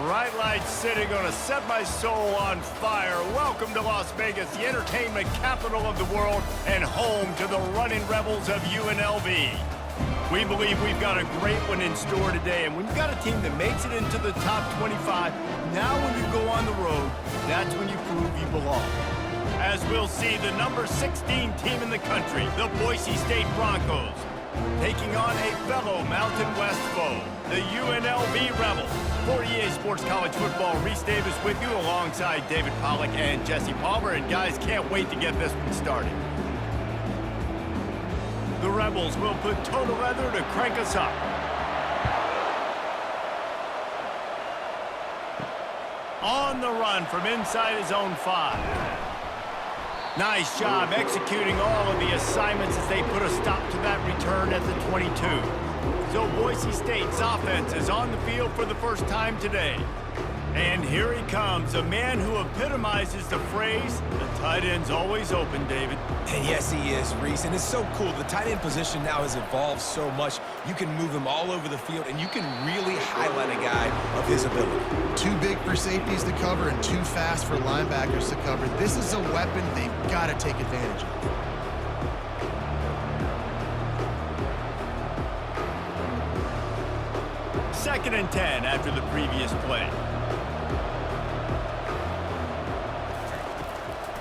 Bright lights city, gonna set my soul on fire. Welcome to Las Vegas, the entertainment capital of the world and home to the running rebels of UNLV. We believe we've got a great one in store today, and when you've got a team that makes it into the top 25, now when you go on the road, that's when you prove you belong. As we'll see, the number 16 team in the country, the Boise State Broncos, taking on a fellow Mountain West foe, the UNLV Rebels. For EA Sports College Football, Reese Davis with you alongside David Pollack and Jesse Palmer. And guys, can't wait to get this one started. The Rebels will put total leather to crank us up. On the run from inside his own 5. Nice job executing all of the assignments as they put a stop to that return at the 22. So Boise State's offense is on the field for the first time today. And here he comes, a man who epitomizes the phrase, the tight end's always open, David. And yes, he is, Reese. And it's so cool. The tight end position now has evolved so much. You can move him all over the field, and you can really highlight a guy of his ability. Too big for safeties to cover and too fast for linebackers to cover. This is a weapon they've got to take advantage of. Second and 10 after the previous play.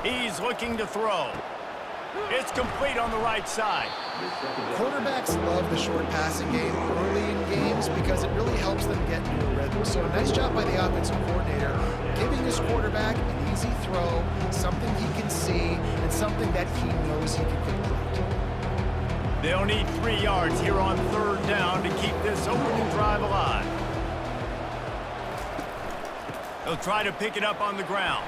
He's looking to throw. It's complete on the right side. Quarterbacks love the short passing game early in games because it really helps them get into a rhythm. So a nice job by the offensive coordinator giving his quarterback an easy throw, something he can see, and something that he knows he can complete. They'll need 3 yards here on third down to keep this opening drive alive. He'll try to pick it up on the ground.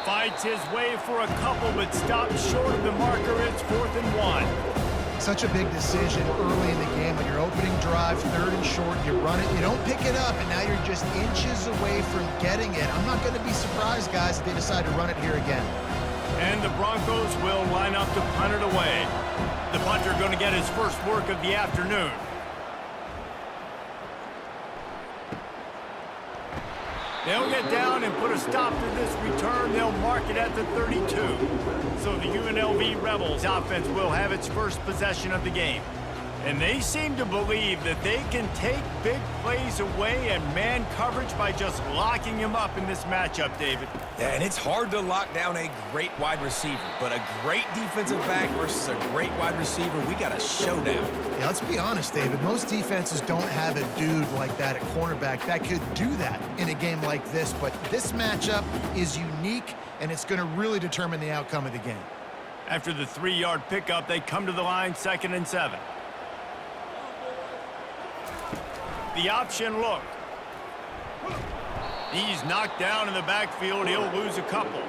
Fights his way for a couple, but stops short of the marker. It's 4th and 1. Such a big decision early in the game. When your opening drive, third and short, you run it, you don't pick it up, and now you're just inches away from getting it. I'm not going to be surprised, guys, if they decide to run it here again. And the Broncos will line up to punt it away. The punter going to get his first work of the afternoon. They'll get down and put a stop to this return. They'll mark it at the 32. So the UNLV Rebels offense will have its first possession of the game. And they seem to believe that they can take big plays away and man coverage by just locking him up in this matchup, David. Yeah, and it's hard to lock down a great wide receiver, but a great defensive back versus a great wide receiver, we got a showdown. Yeah, let's be honest, David. Most defenses don't have a dude like that at cornerback that could do that in a game like this, but this matchup is unique, and it's going to really determine the outcome of the game. After the 3-yard pickup, they come to the line, 2nd and 7. The option look. He's knocked down in the backfield. He'll lose a couple.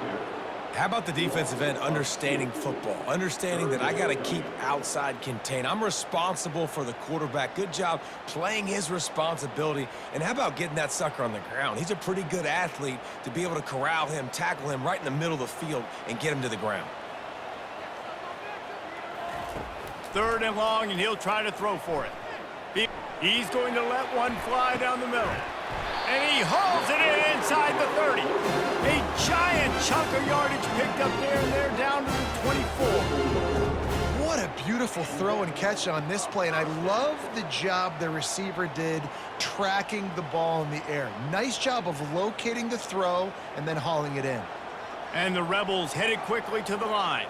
How about the defensive end understanding football, understanding that I got to keep outside contained. I'm responsible for the quarterback. Good job playing his responsibility. And how about getting that sucker on the ground? He's a pretty good athlete to be able to corral him, tackle him right in the middle of the field, and get him to the ground. 3rd and long, and he'll try to throw for it. He's going to let one fly down the middle. And he hauls it in inside the 30. A giant chunk of yardage picked up there, and they're down to the 24. What a beautiful throw and catch on this play, and I love the job the receiver did tracking the ball in the air. Nice job of locating the throw and then hauling it in. And the Rebels headed quickly to the line.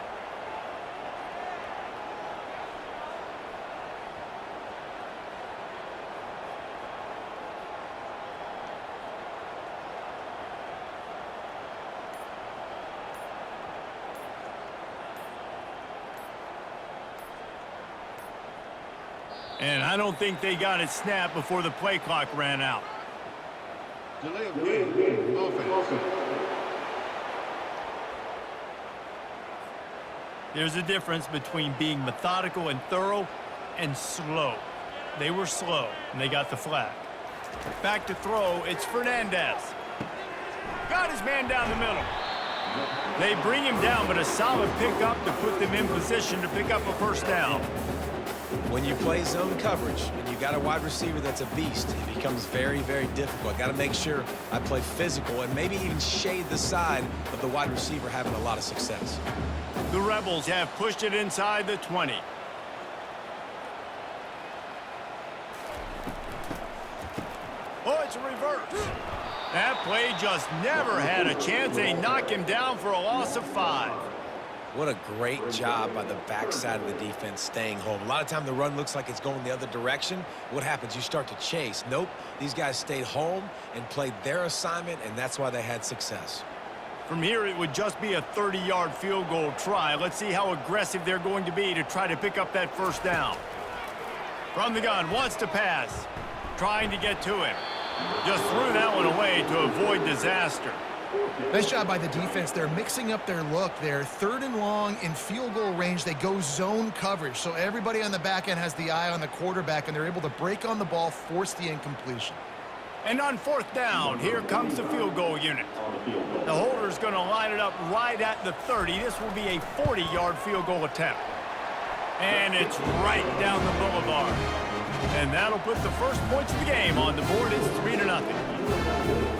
And I don't think they got it snapped before the play clock ran out. Delay of game. Offense. There's a difference between being methodical and thorough and slow. They were slow, and they got the flag. Back to throw, it's Fernandez. Got his man down the middle. They bring him down, but a solid pickup to put them in position to pick up a first down. When you play zone coverage and you got a wide receiver that's a beast, it becomes very, very difficult. Got to make sure I play physical and maybe even shade the side of the wide receiver having a lot of success. The Rebels have pushed it inside the 20. Oh, it's a reverse. That play just never had a chance. They knock him down for a loss of 5. What a great job by the backside of the defense staying home. A lot of time the run looks like it's going the other direction. What happens? You start to chase. Nope. These guys stayed home and played their assignment, and that's why they had success. From here, it would just be a 30-yard field goal try. Let's see how aggressive they're going to be to try to pick up that first down. From the gun, wants to pass. Trying to get to him. Just threw that one away to avoid disaster. Nice job by the defense. They're mixing up their look. They're 3rd and long in field goal range. They go zone coverage, so everybody on the back end has the eye on the quarterback, and they're able to break on the ball, force the incompletion. And on 4th down, here comes the field goal unit. The holder's going to line it up right at the 30. This will be a 40-yard field goal attempt. And it's right down the boulevard. And that'll put the first points of the game on the board. It's 3-0.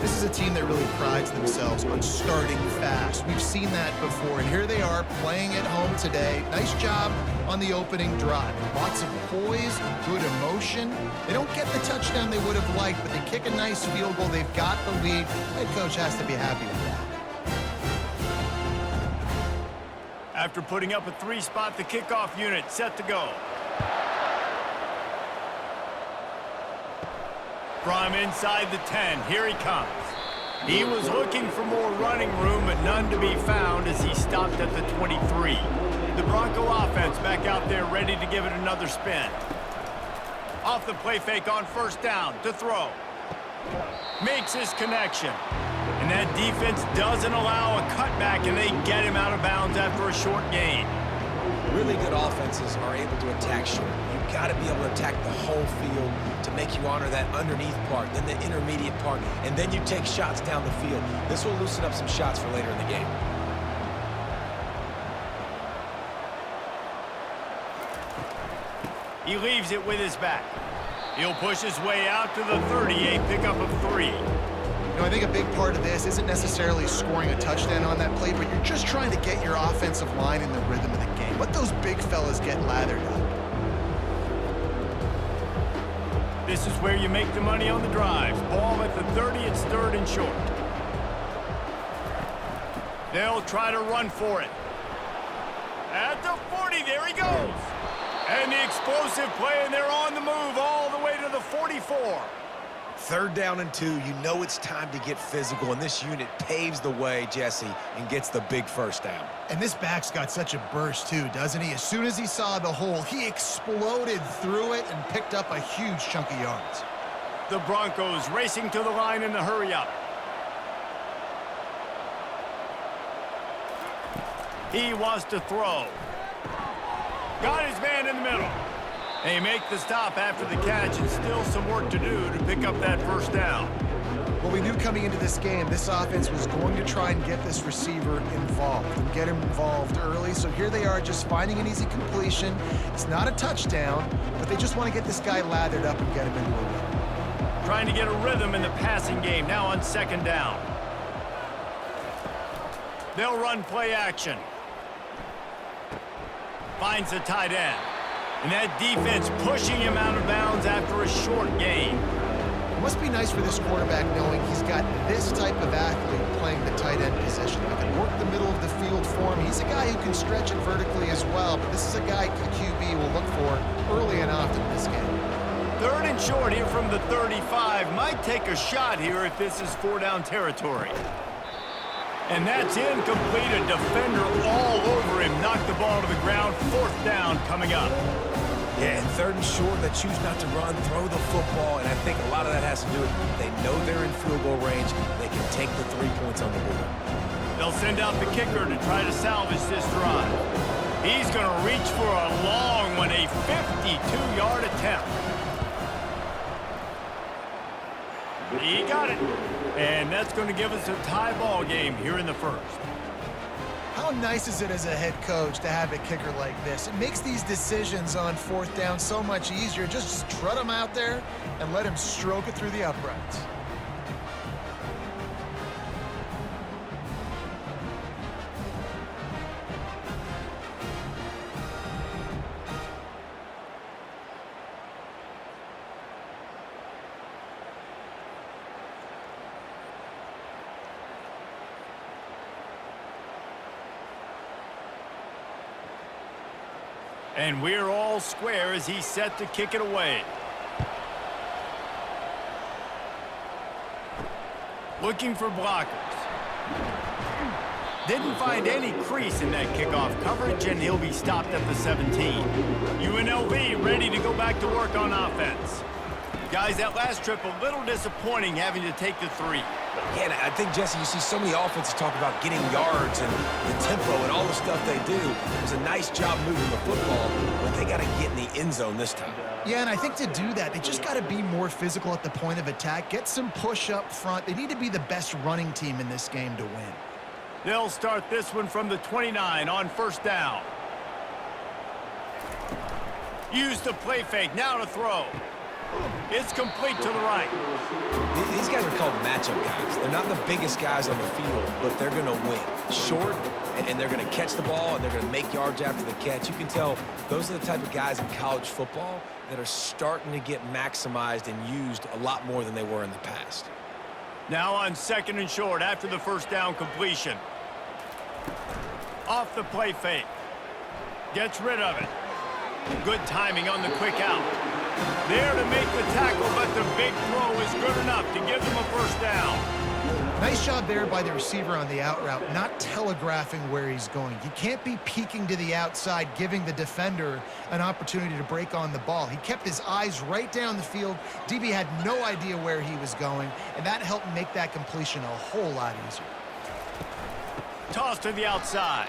This is a team that really prides themselves on starting fast. We've seen that before, and here they are playing at home today. Nice job on the opening drive. Lots of poise, good emotion. They don't get the touchdown they would have liked, but they kick a nice field goal. They've got the lead. Head coach has to be happy with that. After putting up a 3-spot, the kickoff unit set to go. From inside the 10, here he comes. He was looking for more running room, but none to be found as he stopped at the 23. The Bronco offense back out there ready to give it another spin. Off the play fake on 1st down to throw. Makes his connection. And that defense doesn't allow a cutback, and they get him out of bounds after a short gain. Really good offenses are able to attack short. You've got to be able to attack the whole field to make you honor that underneath part, then the intermediate part, and then you take shots down the field. This will loosen up some shots for later in the game. He leaves it with his back. He'll push his way out to the 30, a pickup of 3. You know, I think a big part of this isn't necessarily scoring a touchdown on that play, but you're just trying to get your offensive line in the rhythm of the game. Let those big fellas get lathered up. This is where you make the money on the drives. Ball at the 30, it's 3rd and short. They'll try to run for it. At the 40, there he goes. And the explosive play, and they're on the move all the way to the 44. 3rd down and 2, you know it's time to get physical, and this unit paves the way, Jesse, and gets the big 1st down. And this back's got such a burst, too, doesn't he? As soon as he saw the hole, he exploded through it and picked up a huge chunk of yards. The Broncos racing to the line in the hurry-up. He wants to throw. Got his man in the middle. They make the stop after the catch, and still some work to do to pick up that 1st down. Well, we knew coming into this game, this offense was going to try and get this receiver involved and get him involved early. So here they are just finding an easy completion. It's not a touchdown, but they just want to get this guy lathered up and get him into a rhythm. Trying to get a rhythm in the passing game, now on 2nd down. They'll run play action. Finds the tight end. And that defense pushing him out of bounds after a short gain. It must be nice for this quarterback knowing he's got this type of athlete playing the tight end position. He can work the middle of the field for him. He's a guy who can stretch it vertically as well, but this is a guy the QB will look for early and often in this game. 3rd and short here from the 35. Might take a shot here if this is 4-down territory. And that's incomplete. A defender all over him. Knocked the ball to the ground. 4th down coming up. Yeah, and 3rd and short, they choose not to run, throw the football, and I think a lot of that has to do with they know they're in field goal range. They can take the 3 points on the board. They'll send out the kicker to try to salvage this drive. He's going to reach for a long one, a 52-yard attempt. He got it. And that's going to give us a tie ball game here in the 1st. How How nice is it as a head coach to have a kicker like this? It makes these decisions on fourth down so much easier. Just strut him out there and let him stroke it through the uprights. And we're all square as he's set to kick it away. Looking for blockers. Didn't find any crease in that kickoff coverage, and he'll be stopped at the 17. UNLV ready to go back to work on offense. Guys, that last trip a little disappointing having to take the 3. Yeah, and I think, Jesse, you see so many offenses talk about getting yards and the tempo and all the stuff they do. It was a nice job moving the football, but they got to get in the end zone this time. Yeah, and I think to do that, they just got to be more physical at the point of attack, get some push up front. They need to be the best running team in this game to win. They'll start this one from the 29 on first down. Use the play fake, now to throw. It's complete to the right. These guys are called matchup guys. They're not the biggest guys on the field, but they're going to win. Short, and they're going to catch the ball, and they're going to make yards after the catch. You can tell those are the type of guys in college football that are starting to get maximized and used a lot more than they were in the past. Now on second and short after the first down completion. Off the play fake. Gets rid of it. Good timing on the quick out. There to make the tackle, but the big throw is good enough to give them a first down. Nice job there by the receiver on the out route, not telegraphing where he's going. You can't be peeking to the outside, giving the defender an opportunity to break on the ball. He kept his eyes right down the field. DB had no idea where he was going, and that helped make that completion a whole lot easier. Toss to the outside.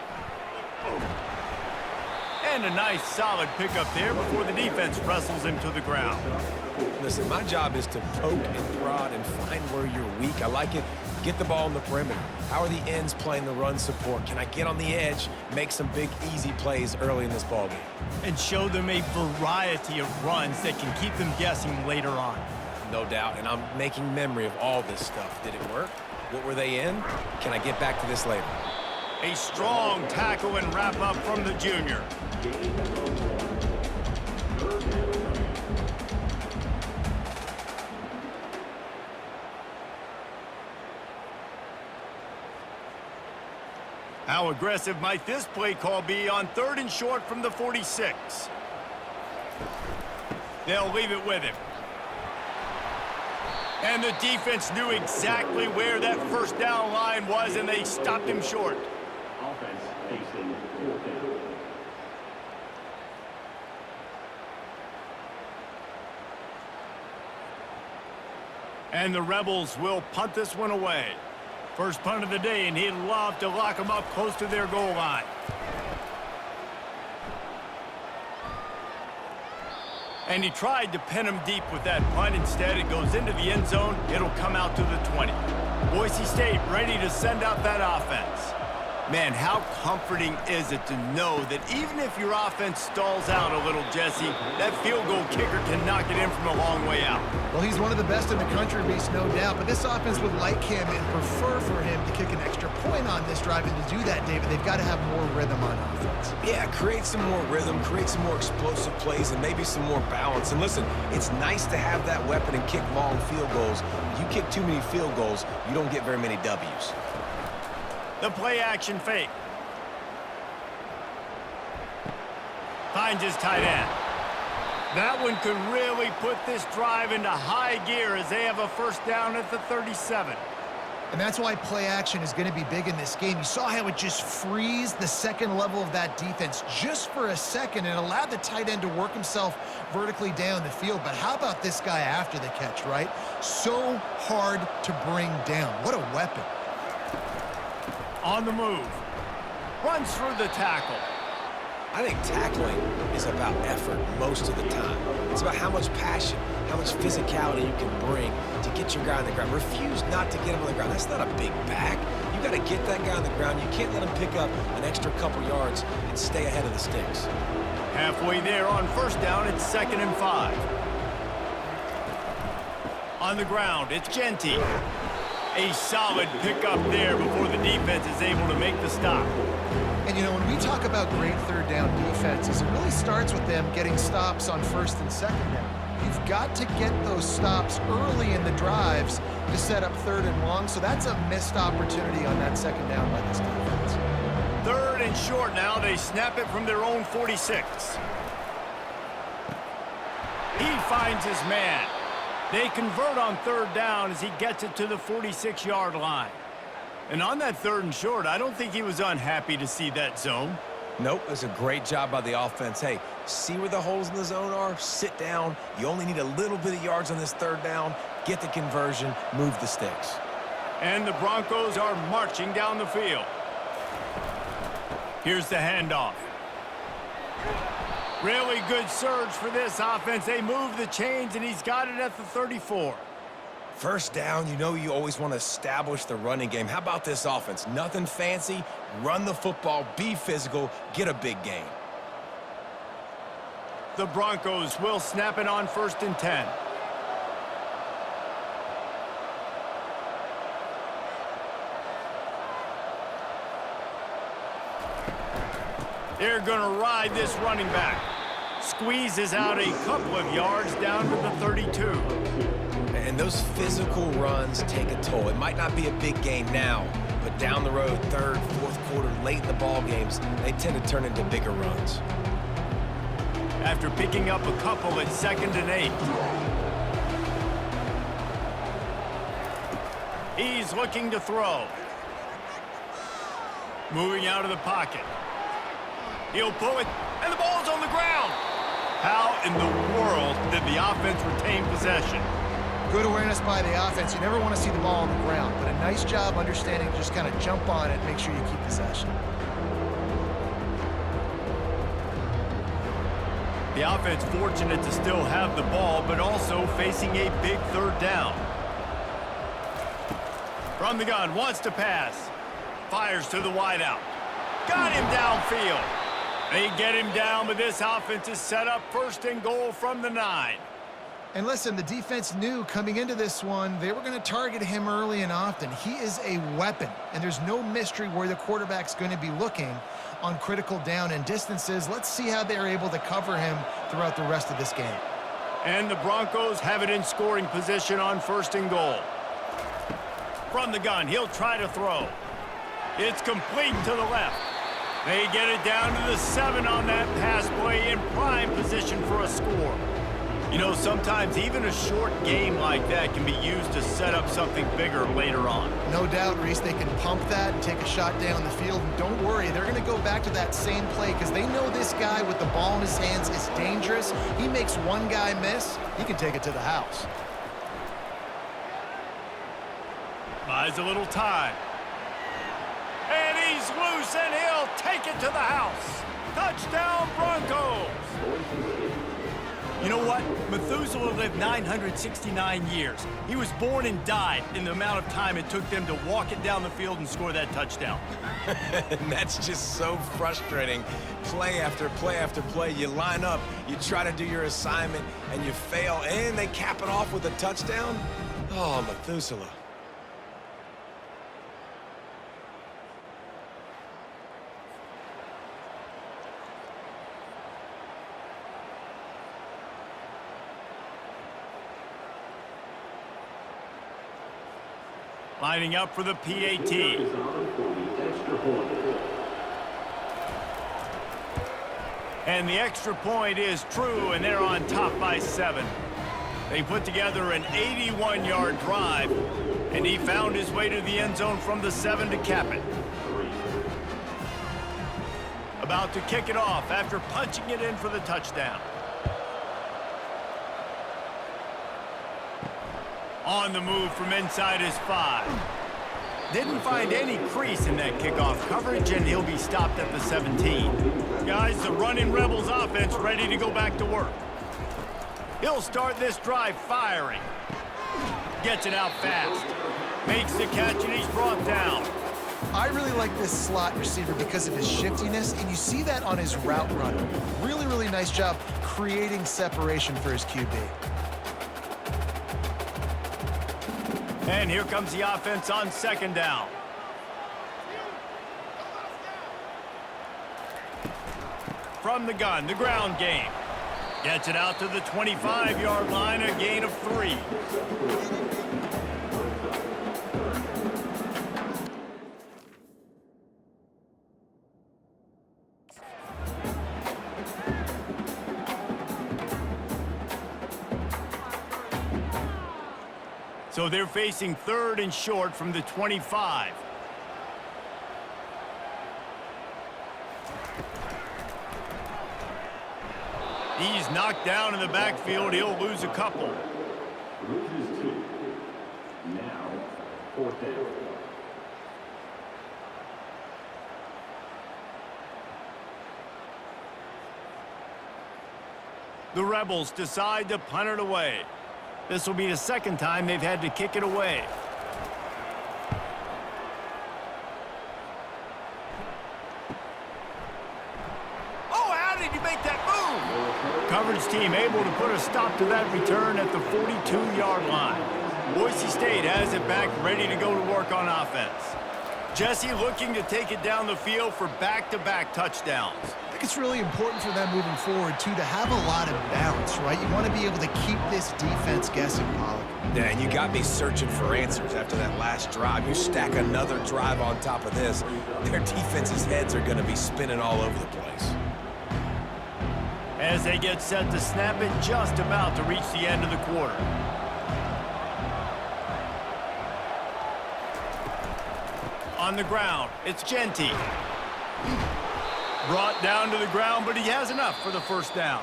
And a nice solid pickup there before the defense wrestles him to the ground. Listen, my job is to poke and prod and find where you're weak. I like it. Get the ball in the perimeter. How are the ends playing the run support? Can I get on the edge, make some big, easy plays early in this ballgame? And show them a variety of runs that can keep them guessing later on. No doubt, and I'm making memory of all this stuff. Did it work? What were they in? Can I get back to this later? A strong tackle and wrap up from the junior. How aggressive might this play call be on third and short from the 46? They'll leave it with him. And the defense knew exactly where that first down line was, and they stopped him short. Offense facing fourth down. And the Rebels will punt this one away. First punt of the day, and he'd love to lock them up close to their goal line. And he tried to pin him deep with that punt. Instead, it goes into the end zone. It'll come out to the 20. Boise State ready to send out that offense. Man, how comforting is it to know that even if your offense stalls out a little, Jesse, that field goal kicker can knock it in from a long way out. Well, he's one of the best in the country, Reese, no doubt. But this offense would like him and prefer for him to kick an extra point on this drive. And to do that, David, they've got to have more rhythm on offense. Yeah, create some more rhythm, create some more explosive plays, and maybe some more balance. And listen, it's nice to have that weapon and kick long field goals. If you kick too many field goals, you don't get very many W's. The play action fake. Finds his tight end. That one could really put this drive into high gear as they have a first down at the 37. And that's why play action is going to be big in this game. You saw how it just frees the second level of that defense just for a second and allowed the tight end to work himself vertically down the field. But how about this guy after the catch, right? So hard to bring down. What a weapon. On the move. Runs through the tackle. I think tackling is about effort most of the time. It's about how much passion, how much physicality you can bring to get your guy on the ground. Refuse not to get him on the ground. That's not a big back. You got to get that guy on the ground. You can't let him pick up an extra couple yards and stay ahead of the sticks. Halfway there on first down, it's 2nd and 5. On the ground, it's Genty. A solid pickup there before the defense is able to make the stop. And, you know, when we talk about great third down defenses, it really starts with them getting stops on 1st and 2nd down. You've got to get those stops early in the drives to set up 3rd and long, so that's a missed opportunity on that 2nd down by this defense. 3rd and short now. They snap it from their own 46. He finds his man. They convert on 3rd down as he gets it to the 46-yard line. And on that 3rd and short, I don't think he was unhappy to see that zone. Nope, that's a great job by the offense. Hey, see where the holes in the zone are? Sit down. You only need a little bit of yards on this 3rd down. Get the conversion, move the sticks. And the Broncos are marching down the field. Here's the handoff. Really good surge for this offense. They move the chains, and he's got it at the 34. First down, you know you always want to establish the running game. How about this offense? Nothing fancy. Run the football, be physical, get a big gain. The Broncos will snap it on 1st and 10. They're going to ride this running back. Squeezes out a couple of yards down to the 32. And those physical runs take a toll. It might not be a big gain now, but down the road, 3rd, 4th quarter, late in the ball games, they tend to turn into bigger runs. After picking up a couple at 2nd and 8. He's looking to throw. Moving out of the pocket. He'll pull it, and the ball's on the ground. How in the world did the offense retain possession? Good awareness by the offense. You never want to see the ball on the ground, but a nice job understanding to just kind of jump on it and make sure you keep possession. The offense fortunate to still have the ball, but also facing a big 3rd down. From the gun, wants to pass. Fires to the wideout. Got him downfield. They get him down, but this offense is set up 1st and goal from the 9. And listen, the defense knew coming into this one, they were going to target him early and often. He is a weapon, and there's no mystery where the quarterback's going to be looking on critical down and distances. Let's see how they're able to cover him throughout the rest of this game. And the Broncos have it in scoring position on 1st and goal. From the gun, he'll try to throw. It's complete to the left. They get it down to the 7 on that pass play, in prime position for a score. You know, sometimes even a short game like that can be used to set up something bigger later on. No doubt, Reese, they can pump that and take a shot down the field. And don't worry, they're going to go back to that same play because they know this guy with the ball in his hands is dangerous. He makes one guy miss, he can take it to the house. Buys a little time. And he's loose, and he'll take it to the house. Touchdown, Broncos! You know what? Methuselah lived 969 years. He was born and died in the amount of time it took them to walk it down the field and score that touchdown. And that's just so frustrating. Play after play after play. You line up, you try to do your assignment, and you fail, and they cap it off with a touchdown? Oh, Methuselah. Lining up for the PAT. And the extra point is true, and they're on top by 7. They put together an 81-yard drive, and he found his way to the end zone from the 7 to cap it. About to kick it off after punching it in for the touchdown. On the move from inside his 5. Didn't find any crease in that kickoff coverage, and he'll be stopped at the 17. Guys, the running Rebels offense ready to go back to work. He'll start this drive firing. Gets it out fast. Makes the catch, and he's brought down. I really like this slot receiver because of his shiftiness, and you see that on his route running. Really, really nice job creating separation for his QB. And here comes the offense on second down. From the gun, the ground game. Gets it out to the 25-yard line, a gain of 3. So they're facing 3rd and short from the 25. He's knocked down in the backfield. He'll lose a couple. Loses 2. Now, 4th down. The Rebels decide to punt it away. This will be the 2nd time they've had to kick it away. Oh, how did you make that move? Coverage team able to put a stop to that return at the 42-yard line. Boise State has it back, ready to go to work on offense. Jesse looking to take it down the field for back-to-back touchdowns. I think it's really important for them moving forward, too, to have a lot of balance, right? You want to be able to keep this defense guessing, Pollock. Yeah, and you got me searching for answers after that last drive. You stack another drive on top of this, their defense's heads are going to be spinning all over the place. As they get set to snap it, just about to reach the end of the quarter. On the ground, it's Genty. Brought down to the ground, but he has enough for the 1st down.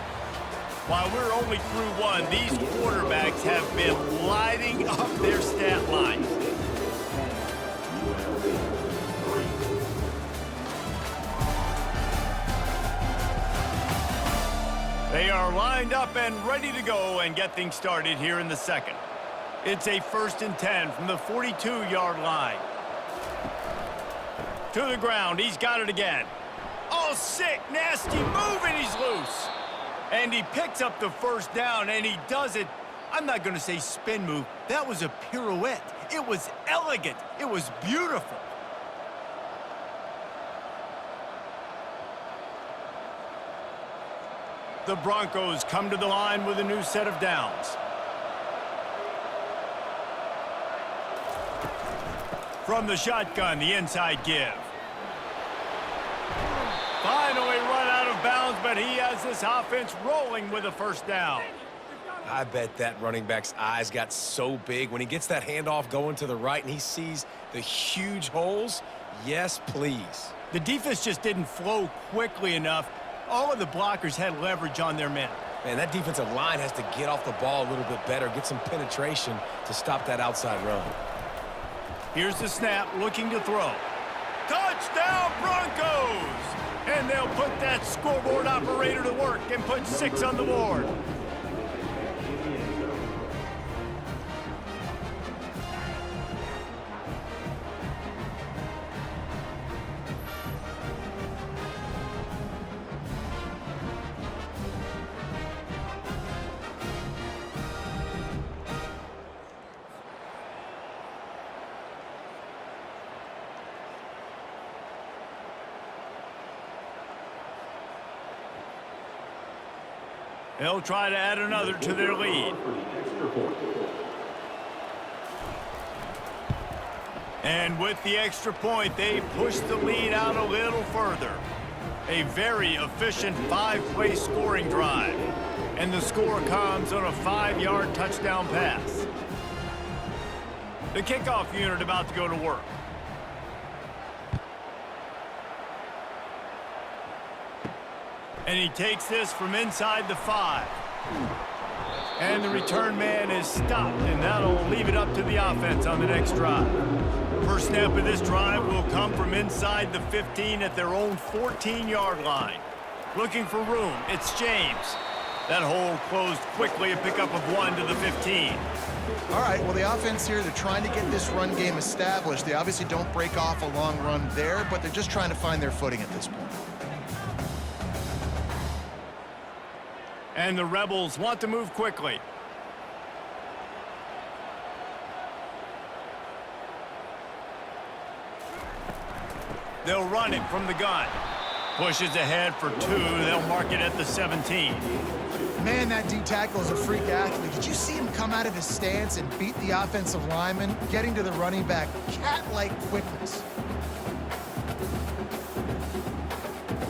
While we're only through 1, these quarterbacks have been lighting up their stat lines. They are lined up and ready to go and get things started here in the 2nd. It's a 1st and 10 from the 42-yard line. To the ground, he's got it again. Oh, sick, nasty move, and he's loose. And he picks up the 1st down, and he does it. I'm not going to say spin move. That was a pirouette. It was elegant. It was beautiful. The Broncos come to the line with a new set of downs. From the shotgun, the inside give. Finally run out of bounds, but he has this offense rolling with a 1st down. I bet that running back's eyes got so big when he gets that handoff going to the right and he sees the huge holes. Yes, please. The defense just didn't flow quickly enough. All of the blockers had leverage on their men. Man, that defensive line has to get off the ball a little bit better, get some penetration to stop that outside run. Here's the snap, looking to throw. Touchdown, Broncos! And they'll put that scoreboard operator to work and put 6 on the board. They'll try to add another to their lead. And with the extra point, they push the lead out a little further. A very efficient 5-play scoring drive. And the score comes on a 5-yard touchdown pass. The kickoff unit about to go to work. And he takes this from inside the 5. And the return man is stopped, and that'll leave it up to the offense on the next drive. First snap of this drive will come from inside the 15 at their own 14-yard line. Looking for room, it's James. That hole closed quickly, a pickup of 1 to the 15. All right, well, the offense here, they're trying to get this run game established. They obviously don't break off a long run there, but they're just trying to find their footing at this point. And the Rebels want to move quickly. They'll run it from the gun. Pushes ahead for 2. They'll mark it at the 17. Man, that D tackle is a freak athlete. Did you see him come out of his stance and beat the offensive lineman, getting to the running back? Cat-like quickness.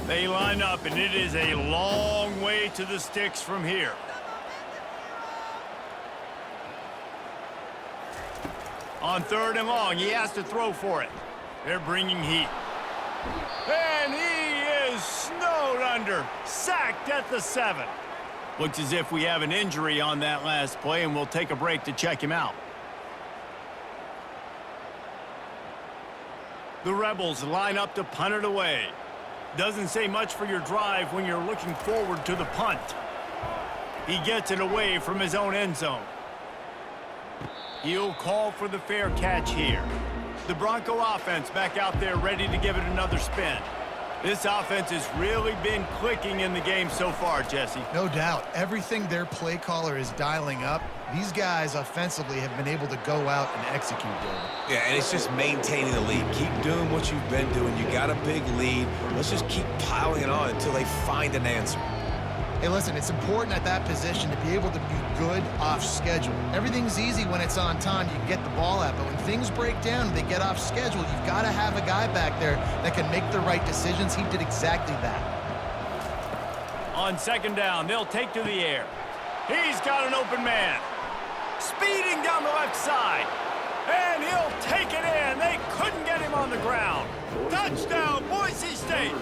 They line up, and it is a long way to the sticks from here. On 3rd and long, he has to throw for it. They're bringing heat. And he is snowed under, sacked at the 7. Looks as if we have an injury on that last play, and we'll take a break to check him out. The Rebels line up to punt it away. Doesn't say much for your drive when you're looking forward to the punt. He gets it away from his own end zone. He'll call for the fair catch here. The Bronco offense back out there ready to give it another spin. This offense has really been clicking in the game so far, Jesse. No doubt. Everything their play caller is dialing up, these guys offensively have been able to go out and execute, David. Yeah, and it's just maintaining the lead. Keep doing what you've been doing. You got a big lead. Let's just keep piling it on until they find an answer. Hey, listen, it's important at that position to be able to be good off schedule. Everything's easy when it's on time. You can get the ball out, but when things break down and they get off schedule, you've got to have a guy back there that can make the right decisions. He did exactly that. On 2nd down, they'll take to the air. He's got an open man. Speeding down the left side. And he'll take it in. They couldn't get him on the ground. Touchdown, Boise State.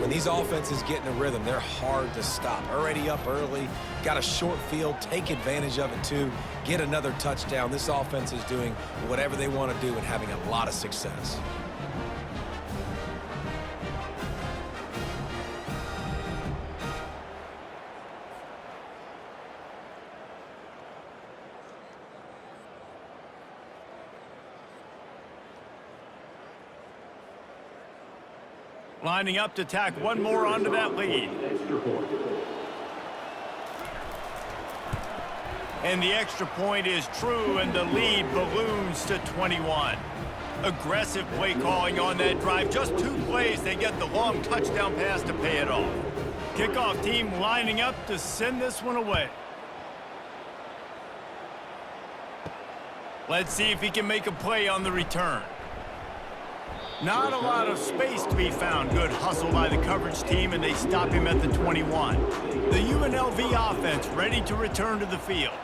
When these offenses get in a rhythm, they're hard to stop. Already up early, got a short field, take advantage of it too, get another touchdown. This offense is doing whatever they want to do and having a lot of success. Lining up to tack one more onto that lead. And the extra point is true, and the lead balloons to 21. Aggressive play calling on that drive. Just 2 plays, they get the long touchdown pass to pay it off. Kickoff team lining up to send this one away. Let's see if he can make a play on the return. Not a lot of space to be found. Good hustle by the coverage team, and they stop him at the 21. The UNLV offense ready to return to the field.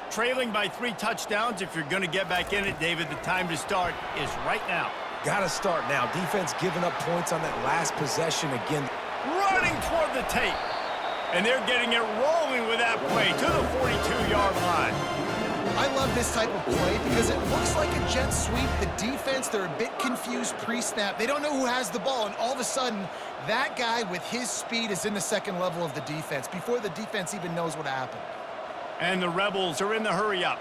Trailing by 3 touchdowns. If you're going to get back in it, David, the time to start is right now. Got to start now. Defense giving up points on that last possession again. Running toward the tape. And they're getting it rolling with that play to the 42-yard line. I love this type of play because it looks like a jet sweep. The defense, they're a bit confused pre-snap. They don't know who has the ball, and all of a sudden, that guy with his speed is in the second level of the defense before the defense even knows what happened. And the Rebels are in the hurry-up.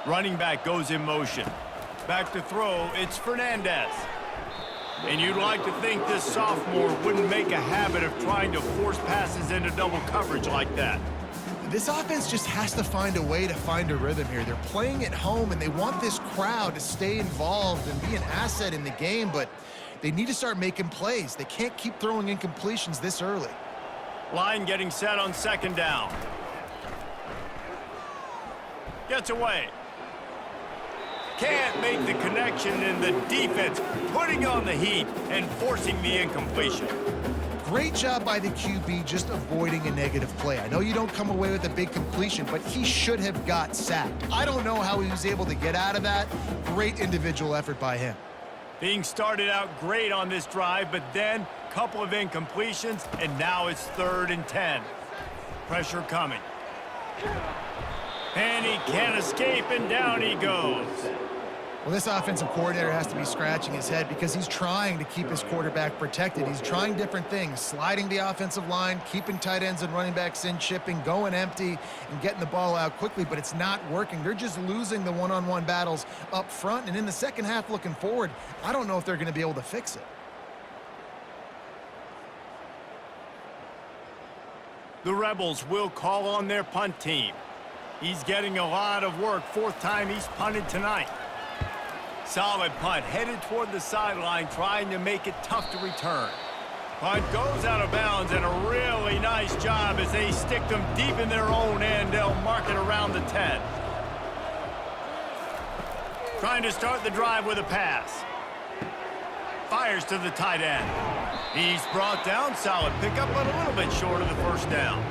Running back goes in motion. Back to throw, it's Fernandez. And you'd like to think this sophomore wouldn't make a habit of trying to force passes into double coverage like that. This offense just has to find a way to find a rhythm here. They're playing at home, and they want this crowd to stay involved and be an asset in the game, but they need to start making plays. They can't keep throwing incompletions this early. Line getting set on 2nd down. Gets away. Can't make the connection, and the defense putting on the heat and forcing the incompletion. Great job by the QB just avoiding a negative play. I know you don't come away with a big completion, but he should have got sacked. I don't know how he was able to get out of that. Great individual effort by him. Being started out great on this drive, but then a couple of incompletions, and now it's 3rd and 10. Pressure coming. And he can't escape, and down he goes. Well, this offensive coordinator has to be scratching his head because he's trying to keep his quarterback protected. He's trying different things, sliding the offensive line, keeping tight ends and running backs in, chipping, going empty, and getting the ball out quickly, but it's not working. They're just losing the one-on-one battles up front, and in the second half looking forward, I don't know if they're going to be able to fix it. The Rebels will call on their punt team. He's getting a lot of work, fourth time he's punted tonight. Solid punt, headed toward the sideline, trying to make it tough to return. Punt goes out of bounds, and a really nice job as they stick them deep in their own end. They'll mark it around the 10. Trying to start the drive with a pass. Fires to the tight end. He's brought down, solid pickup, but a little bit short of the first down.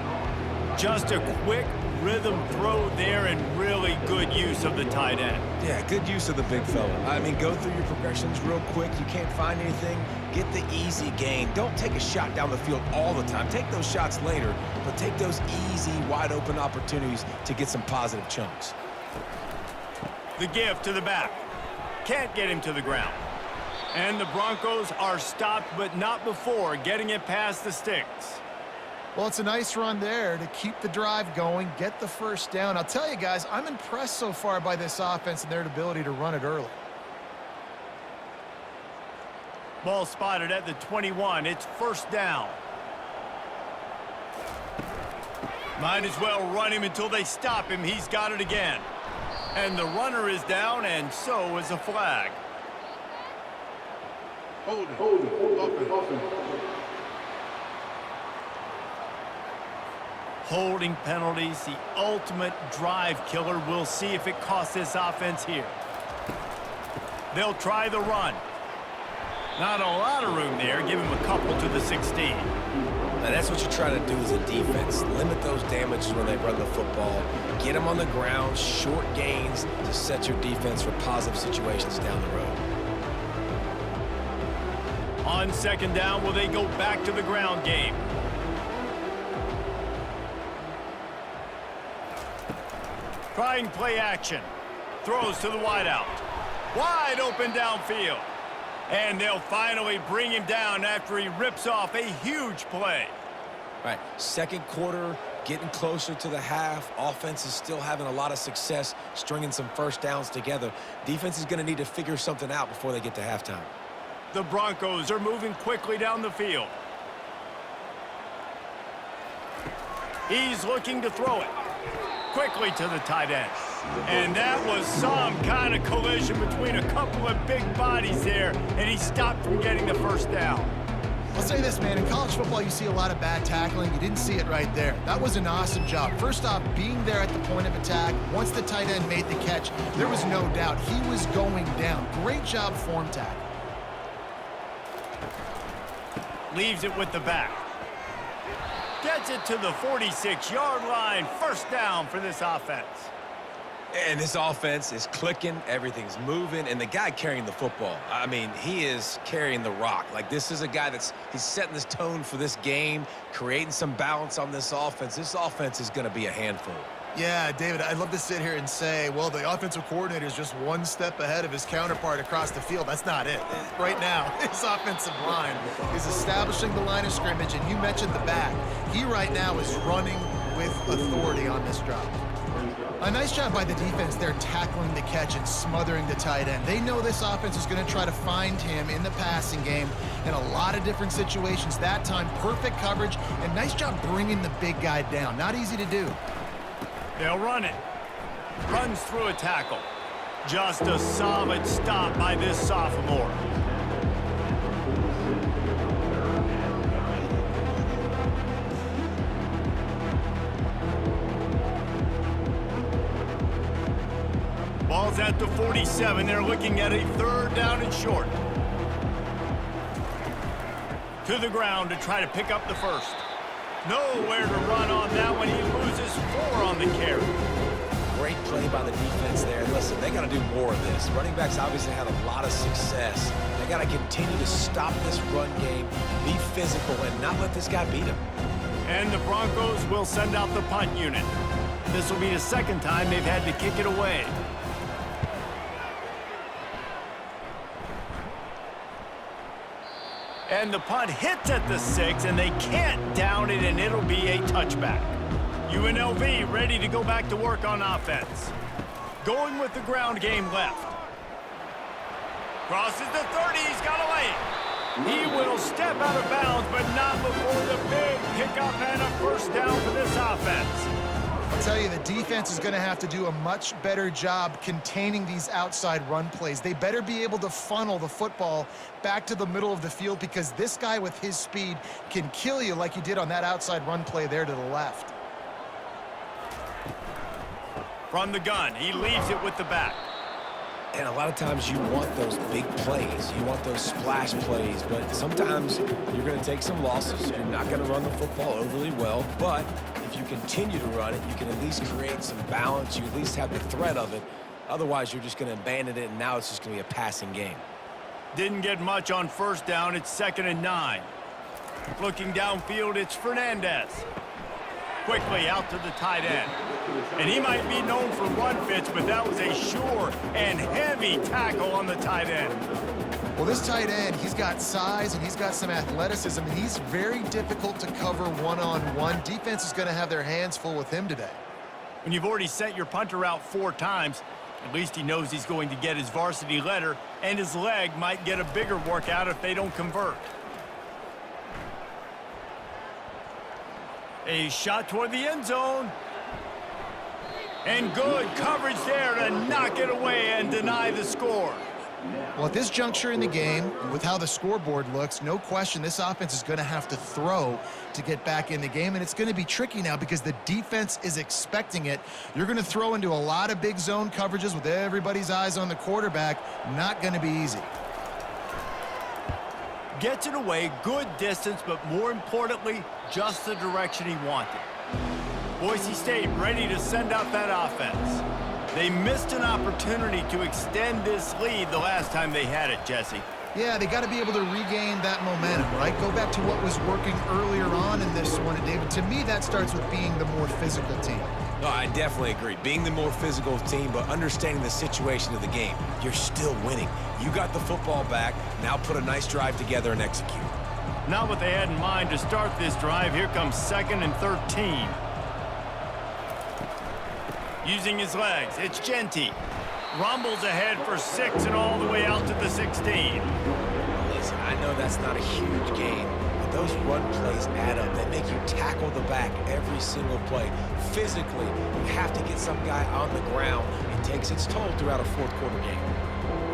Just a quick rhythm throw there and really good use of the tight end. Yeah, good use of the big fella. I mean, go through your progressions real quick. You can't find anything, get the easy gain. Don't take a shot down the field all the time. Take those shots later, but take those easy, wide-open opportunities to get some positive chunks. The give to the back. Can't get him to the ground. And the Broncos are stopped, but not before getting it past the sticks. Well, it's a nice run there to keep the drive going, get the first down. I'll tell you guys, I'm impressed so far by this offense and their ability to run it early. Ball spotted at the 21. It's first down. Might as well run him until they stop him. He's got it again. And the runner is down, and so is a flag. Hold it. Offense. Holding penalties, the ultimate drive killer. We'll see if it costs this offense here. They'll try the run. Not a lot of room there. Give him a couple to the 16. Now, that's what you try to do as a defense. Limit those damages when they run the football. Get them on the ground, short gains to set your defense for positive situations down the road. On second down, will they go back to the ground game? Trying play action. Throws to the wideout. Wide open downfield. And they'll finally bring him down after he rips off a huge play. Right, second quarter, getting closer to the half. Offense is still having a lot of success stringing some first downs together. Defense is going to need to figure something out before they get to halftime. The Broncos are moving quickly down the field. He's looking to throw it. Quickly to the tight end. And that was some kind of collision between a couple of big bodies there, and he stopped from getting the first down. I'll say this, man. In college football, you see a lot of bad tackling. You didn't see it right there. That was an awesome job. First off, being there at the point of attack. Once the tight end made the catch, there was no doubt he was going down. Great job form tackle. Leaves it with the back. Gets it to the 46-yard line. First down for this offense. And this offense is clicking, everything's moving, and the guy carrying the football, I mean, he is carrying the rock. Like, this is a guy he's setting this tone for this game, creating some balance on this offense. This offense is going to be a handful. Yeah, David, I'd love to sit here and say, well, the offensive coordinator is just one step ahead of his counterpart across the field. That's not it. Right now, his offensive line is establishing the line of scrimmage, and you mentioned the back. He right now is running with authority on this drop. A nice job by the defense there tackling the catch and smothering the tight end. They know this offense is going to try to find him in the passing game in a lot of different situations. That time, perfect coverage, and nice job bringing the big guy down. Not easy to do. They'll run it. Runs through a tackle. Just a solid stop by this sophomore. Ball's at the 47. They're looking at a third down and short. To the ground to try to pick up the first. Nowhere to run on that one. He loses 4 on the carry. Great play by the defense there. Listen, they got to do more of this. Running backs obviously had a lot of success. They got to continue to stop this run game, be physical, and not let this guy beat him. And the Broncos will send out the punt unit. This will be the second time they've had to kick it away. And the punt hits at the 6, and they can't down it, and it'll be a touchback. UNLV ready to go back to work on offense. Going with the ground game left. Crosses the 30, he's got to lay it. He will step out of bounds, but not before the big pickup and a first down for this offense. I'll tell you, the defense is going to have to do a much better job containing these outside run plays. They better be able to funnel the football back to the middle of the field, because this guy with his speed can kill you like he did on that outside run play there to the left. From the gun, he leaves it with the back. And a lot of times you want those big plays. You want those splash plays, but sometimes you're going to take some losses. You're not going to run the football overly well, but if you continue to run it, you can at least create some balance. You at least have the threat of it. Otherwise, you're just going to abandon it, and now it's just going to be a passing game. Didn't get much on first down. It's 2nd and 9. Looking downfield, it's Fernandez. Quickly out to the tight end. And he might be known for run fits, but that was a sure and heavy tackle on the tight end. Well, this tight end, he's got size and he's got some athleticism, and he's very difficult to cover one-on-one. Defense is going to have their hands full with him today. When you've already sent your punter out 4 times, at least he knows he's going to get his varsity letter, and his leg might get a bigger workout if they don't convert. A shot toward the end zone. And good coverage there to knock it away and deny the score. Well, at this juncture in the game, with how the scoreboard looks, no question this offense is going to have to throw to get back in the game, and it's going to be tricky now because the defense is expecting it. You're going to throw into a lot of big zone coverages with everybody's eyes on the quarterback. Not going to be easy. Gets it away, good distance, but more importantly, just the direction he wanted. Boise State ready to send out that offense. They missed an opportunity to extend this lead the last time they had it, Jesse. Yeah, they got to be able to regain that momentum, right? Go back to what was working earlier on in this one, and David, to me, that starts with being the more physical team. No, I definitely agree. Being the more physical team, but understanding the situation of the game. You're still winning. You got the football back. Now put a nice drive together and execute. Not what they had in mind to start this drive. Here comes 2nd and 13. Using his legs, it's Genty. Rumbles ahead for 6 and all the way out to the 16. Listen, I know that's not a huge game, but those run plays add up. They make you tackle the back every single play. Physically, you have to get some guy on the ground. It takes its toll throughout a fourth-quarter game.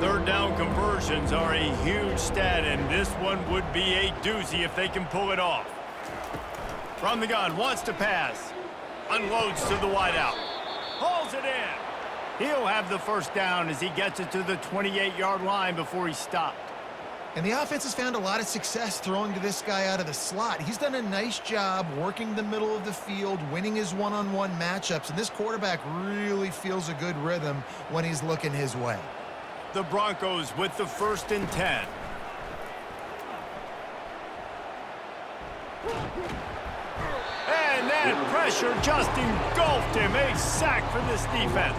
3rd down conversions are a huge stat, and this one would be a doozy if they can pull it off. From the gun, wants to pass. Unloads to the wideout. Hauls it in. He'll have the first down as he gets it to the 28-yard line before he stopped. And the offense has found a lot of success throwing to this guy out of the slot. He's done a nice job working the middle of the field, winning his one-on-one matchups, and this quarterback really feels a good rhythm when he's looking his way. The Broncos with the 1st and 10. And that pressure just engulfed him. A sack for this defense.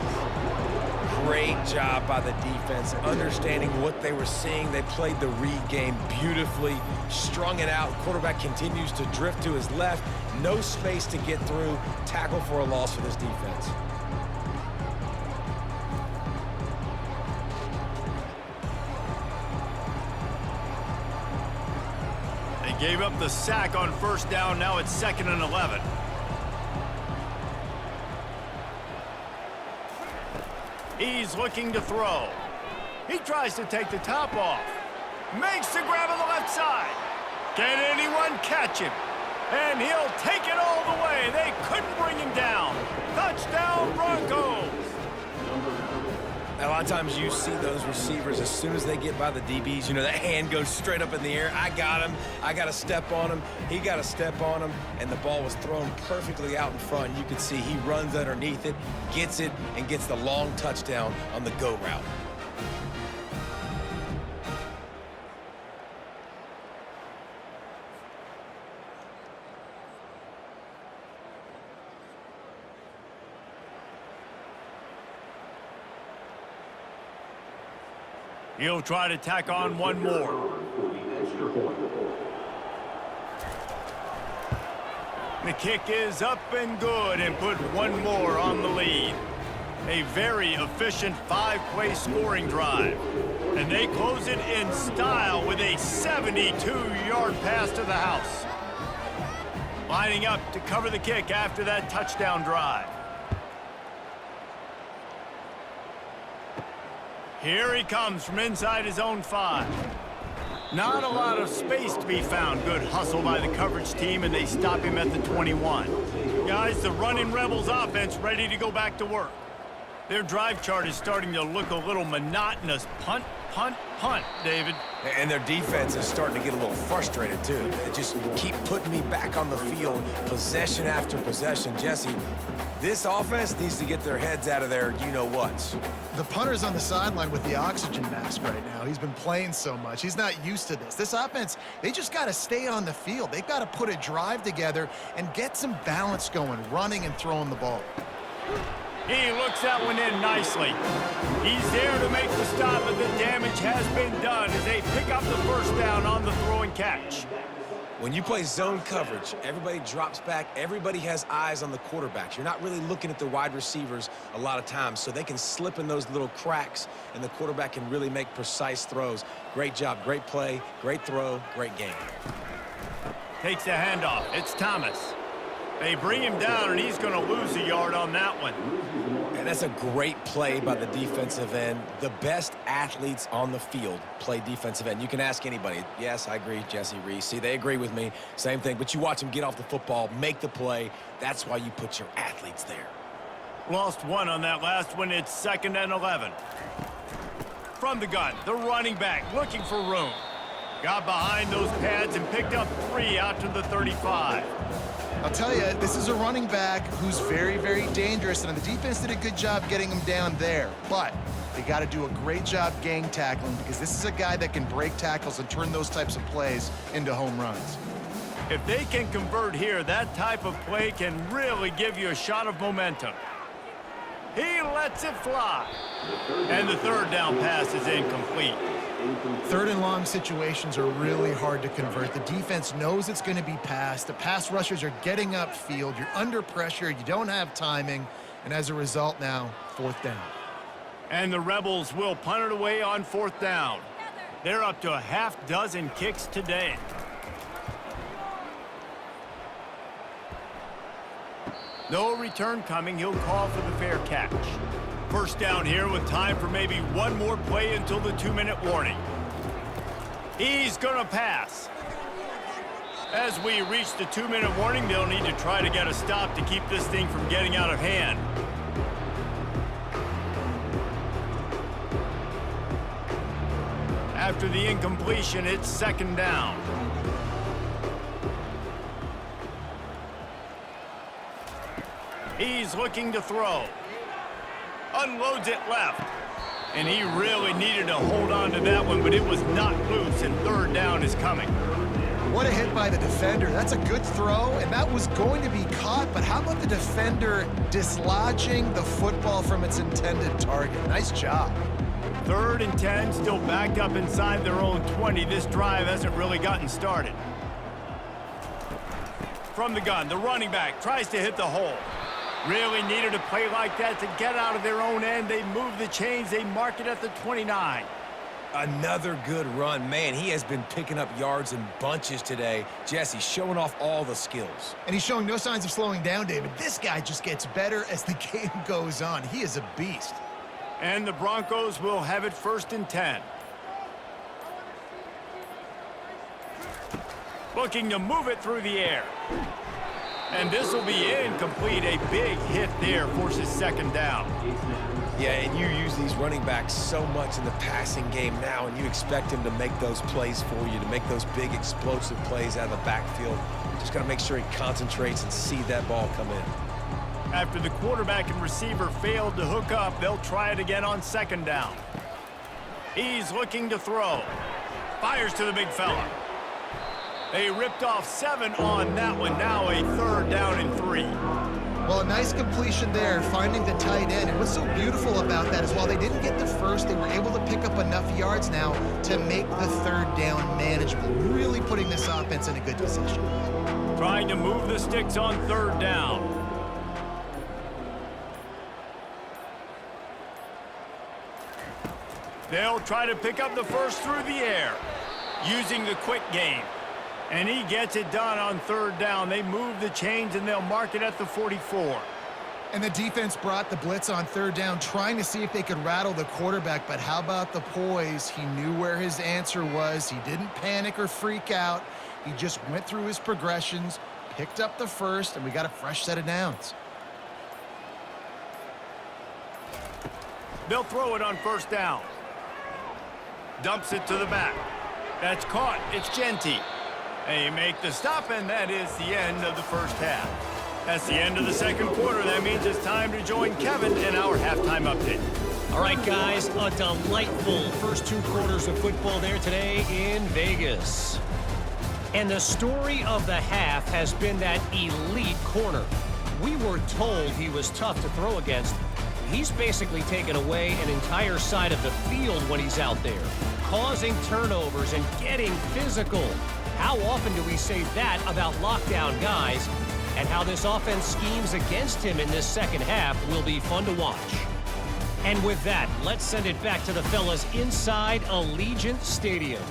Great job by the defense, understanding what they were seeing. They played the read game beautifully, strung it out. Quarterback continues to drift to his left. No space to get through. Tackle for a loss for this defense. They gave up the sack on 1st down. Now it's 2nd and 11. He's looking to throw. He tries to take the top off. Makes the grab on the left side. Can anyone catch him? And he'll take it all the way. They couldn't bring him down. Touchdown, Broncos. A lot of times you see those receivers, as soon as they get by the DBs, you know, that hand goes straight up in the air. I got him. I got to step on him. He got to step on him, and the ball was thrown perfectly out in front. You can see he runs underneath it, gets it, and gets the long touchdown on the go route. He'll try to tack on one more. For the extra point. The kick is up and good and put one more on the lead. A very efficient 5-play scoring drive. And they close it in style with a 72-yard pass to the house. Lining up to cover the kick after that touchdown drive. Here he comes from inside his own 5. Not a lot of space to be found. Good hustle by the coverage team, and they stop him at the 21. Guys, the running Rebels offense ready to go back to work. Their drive chart is starting to look a little monotonous. Punt, punt, punt, David. And their defense is starting to get a little frustrated, too. They just keep putting me back on the field, possession after possession. Jesse, this offense needs to get their heads out of their you-know-whats. The punter's on the sideline with the oxygen mask right now. He's been playing so much. He's not used to this. This offense, they just got to stay on the field. They've got to put a drive together and get some balance going, running and throwing the ball. He looks that one in nicely. He's there to make the stop, but the damage has been done as they pick up the first down on the throw and catch. When you play zone coverage, everybody drops back. Everybody has eyes on the quarterbacks. You're not really looking at the wide receivers a lot of times, so they can slip in those little cracks, and the quarterback can really make precise throws. Great job, great play, great throw, great game. Takes the handoff. It's Thomas. They bring him down, and he's going to lose a yard on that one. And that's a great play by the defensive end. The best athletes on the field play defensive end. You can ask anybody. Yes, I agree, Jesse Reese. See, they agree with me. Same thing. But you watch them get off the football, make the play. That's why you put your athletes there. Lost one on that last one. It's 2nd and 11. From the gun, the running back looking for room. Got behind those pads and picked up 3 out to the 35. I'll tell you, this is a running back who's very, very dangerous, and the defense did a good job getting him down there. But they got to do a great job gang tackling, because this is a guy that can break tackles and turn those types of plays into home runs. If they can convert here, that type of play can really give you a shot of momentum. He lets it fly. And the third down pass is incomplete. 3rd and long situations are really hard to convert. The defense knows it's going to be passed. The pass rushers are getting upfield. You're under pressure. You don't have timing. And as a result now, 4th down. And the Rebels will punt it away on 4th down. They're up to a half-dozen kicks today. No return coming. He'll call for the fair catch. First down here with time for maybe one more play until the 2-minute warning. He's going to pass. As we reach the 2-minute warning, they'll need to try to get a stop to keep this thing from getting out of hand. After the incompletion, it's 2nd down. He's looking to throw. Unloads it left. And he really needed to hold on to that one, but it was not loose, and 3rd down is coming. What a hit by the defender. That's a good throw, and that was going to be caught, but how about the defender dislodging the football from its intended target? Nice job. 3rd and 10, still backed up inside their own 20. This drive hasn't really gotten started. From the gun, the running back tries to hit the hole. Really needed a play like that to get out of their own end. They move the chains. They mark it at the 29. Another good run. Man, he has been picking up yards in bunches today. Jesse showing off all the skills. And he's showing no signs of slowing down, David. This guy just gets better as the game goes on. He is a beast. And the Broncos will have it 1st and 10. Looking to move it through the air. And this will be incomplete. A big hit there forces 2nd down. Yeah, and you use these running backs so much in the passing game now, and you expect him to make those plays for you, to make those big explosive plays out of the backfield. Just got to make sure he concentrates and see that ball come in. After the quarterback and receiver failed to hook up, they'll try it again on 2nd down. He's looking to throw. Fires to the big fella. They ripped off 7 on that one. Now a 3rd down and 3. Well, a nice completion there, finding the tight end. And what's so beautiful about that is while they didn't get the first, they were able to pick up enough yards now to make the third down manageable, really putting this offense in a good position. Trying to move the sticks on third down. They'll try to pick up the first through the air, using the quick game. And he gets it done on third down. They move the chains, and they'll mark it at the 44. And the defense brought the blitz on third down, trying to see if they could rattle the quarterback. But how about the poise? He knew where his answer was. He didn't panic or freak out. He just went through his progressions, picked up the first, and we got a fresh set of downs. They'll throw it on first down. Dumps it to the back. That's caught. It's Genty. They make the stop, and that is the end of the first half. That's the end of the second quarter. That means it's time to join Kevin in our halftime update. All right, guys, a delightful first 2 quarters of football there today in Vegas. And the story of the half has been that elite corner. We were told he was tough to throw against. He's basically taken away an entire side of the field when he's out there, causing turnovers and getting physical. How often do we say that about lockdown guys? And how this offense schemes against him in this second half will be fun to watch. And with that, let's send it back to the fellas inside Allegiant Stadium.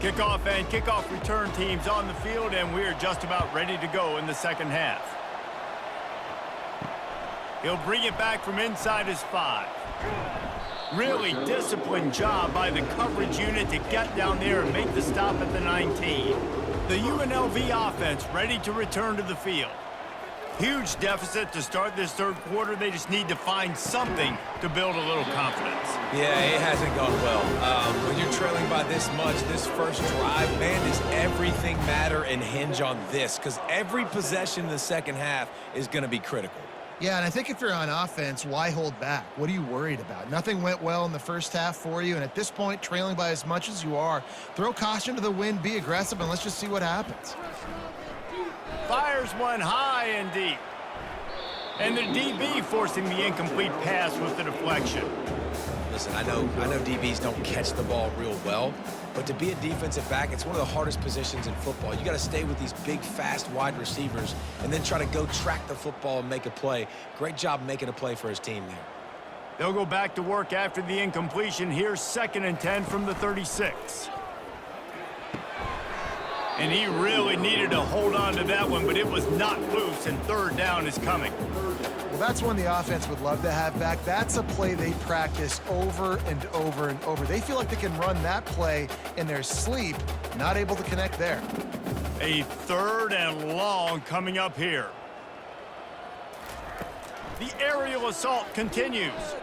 Kickoff and kickoff return teams on the field, and we're just about ready to go in the second half. He'll bring it back from inside his 5. Really disciplined job by the coverage unit to get down there and make the stop at the 19. The UNLV offense ready to return to the field. Huge deficit to start this third quarter. They just need to find something to build a little confidence. Yeah, it hasn't gone well. When you're trailing by this much, this first drive, man, does everything matter and hinge on this? Because every possession in the second half is going to be critical. Yeah, and I think if you're on offense, why hold back? What are you worried about? Nothing went well in the first half for you, and at this point, trailing by as much as you are, throw caution to the wind, be aggressive, and let's just see what happens. Fires one high and deep. And the DB forcing the incomplete pass with the deflection. Listen, I know DBs don't catch the ball real well, but to be a defensive back, it's one of the hardest positions in football. You got to stay with these big, fast, wide receivers and then try to go track the football and make a play. Great job making a play for his team there. They'll go back to work after the incompletion. Here's 2nd and 10 from the 36. And he really needed to hold on to that one, but it was not loose, and third down is coming. Well, that's one the offense would love to have back. That's a play they practice over and over and over. They feel like they can run that play in their sleep, not able to connect there. A 3rd and long coming up here. The aerial assault continues.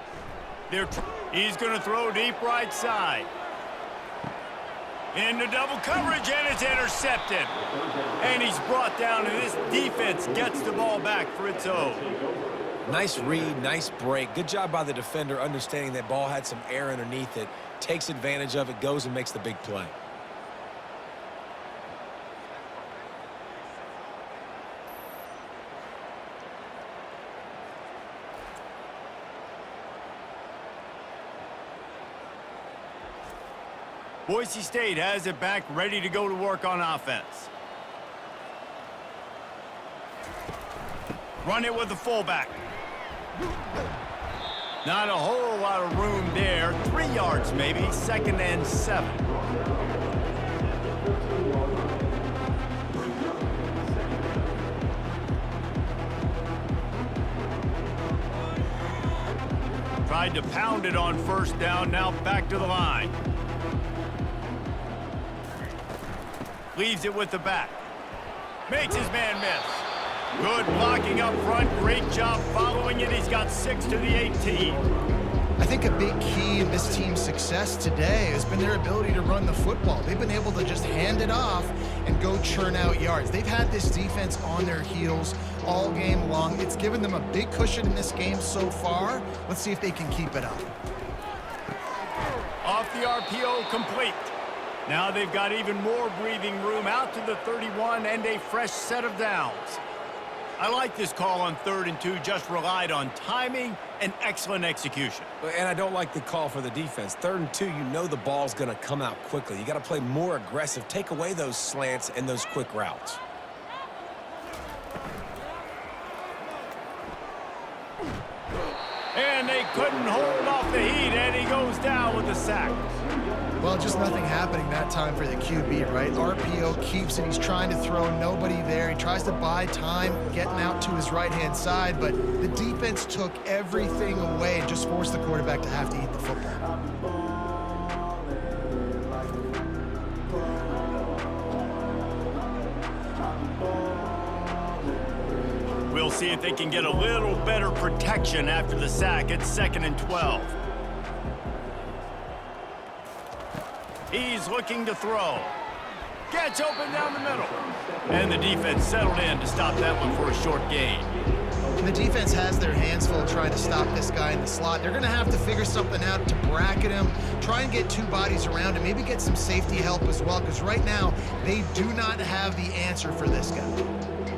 He's going to throw deep right side. Into double coverage, and it's intercepted. And he's brought down, and this defense gets the ball back for its own. Nice read, nice break. Good job by the defender understanding that ball had some air underneath it, takes advantage of it, goes and makes the big play. Boise State has it back, ready to go to work on offense. Run it with the fullback. Not a whole lot of room there. 3 yards maybe, 2nd and 7. Tried to pound it on first down, now back to the line. Leaves it with the back. Makes his man miss. Good blocking up front. Great job following it. He's got 6 to the 18. I think a big key in this team's success today has been their ability to run the football. They've been able to just hand it off and go churn out yards. They've had this defense on their heels all game long. It's given them a big cushion in this game so far. Let's see if they can keep it up. Off the RPO, complete. Now they've got even more breathing room out to the 31 and a fresh set of downs. I like this call on 3rd and 2, just relied on timing and excellent execution. And I don't like the call for the defense. 3rd and 2, you know the ball's going to come out quickly. You got to play more aggressive, take away those slants and those quick routes. And they couldn't hold off the heat, and he goes down with the sack. Well, just nothing happening that time for the QB, right? RPO keeps it. He's trying to throw, nobody there. He tries to buy time, getting out to his right-hand side, but the defense took everything away and just forced the quarterback to have to eat the football. We'll see if they can get a little better protection after the sack. It's 2nd and 12. He's looking to throw. Gets open down the middle. And the defense settled in to stop that one for a short gain. And the defense has their hands full trying to stop this guy in the slot. They're going to have to figure something out to bracket him, try and get 2 bodies around him, maybe get some safety help as well, because right now they do not have the answer for this guy.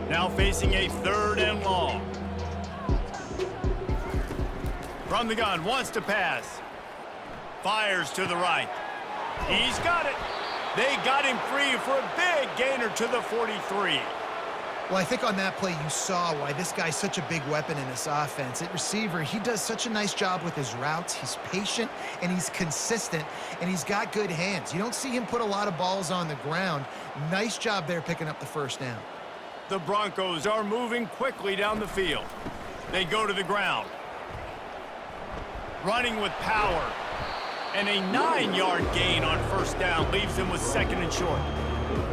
Now facing a 3rd and long. From the gun, wants to pass. Fires to the right. He's got it. They got him free for a big gainer to the 43. Well, I think on that play you saw why this guy's such a big weapon in this offense. At receiver, he does such a nice job with his routes. He's patient, and he's consistent, and he's got good hands. You don't see him put a lot of balls on the ground. Nice job there picking up the 1st down. The Broncos are moving quickly down the field. They go to the ground. Running with power. And a 9-yard gain on 1st down leaves them with 2nd and short.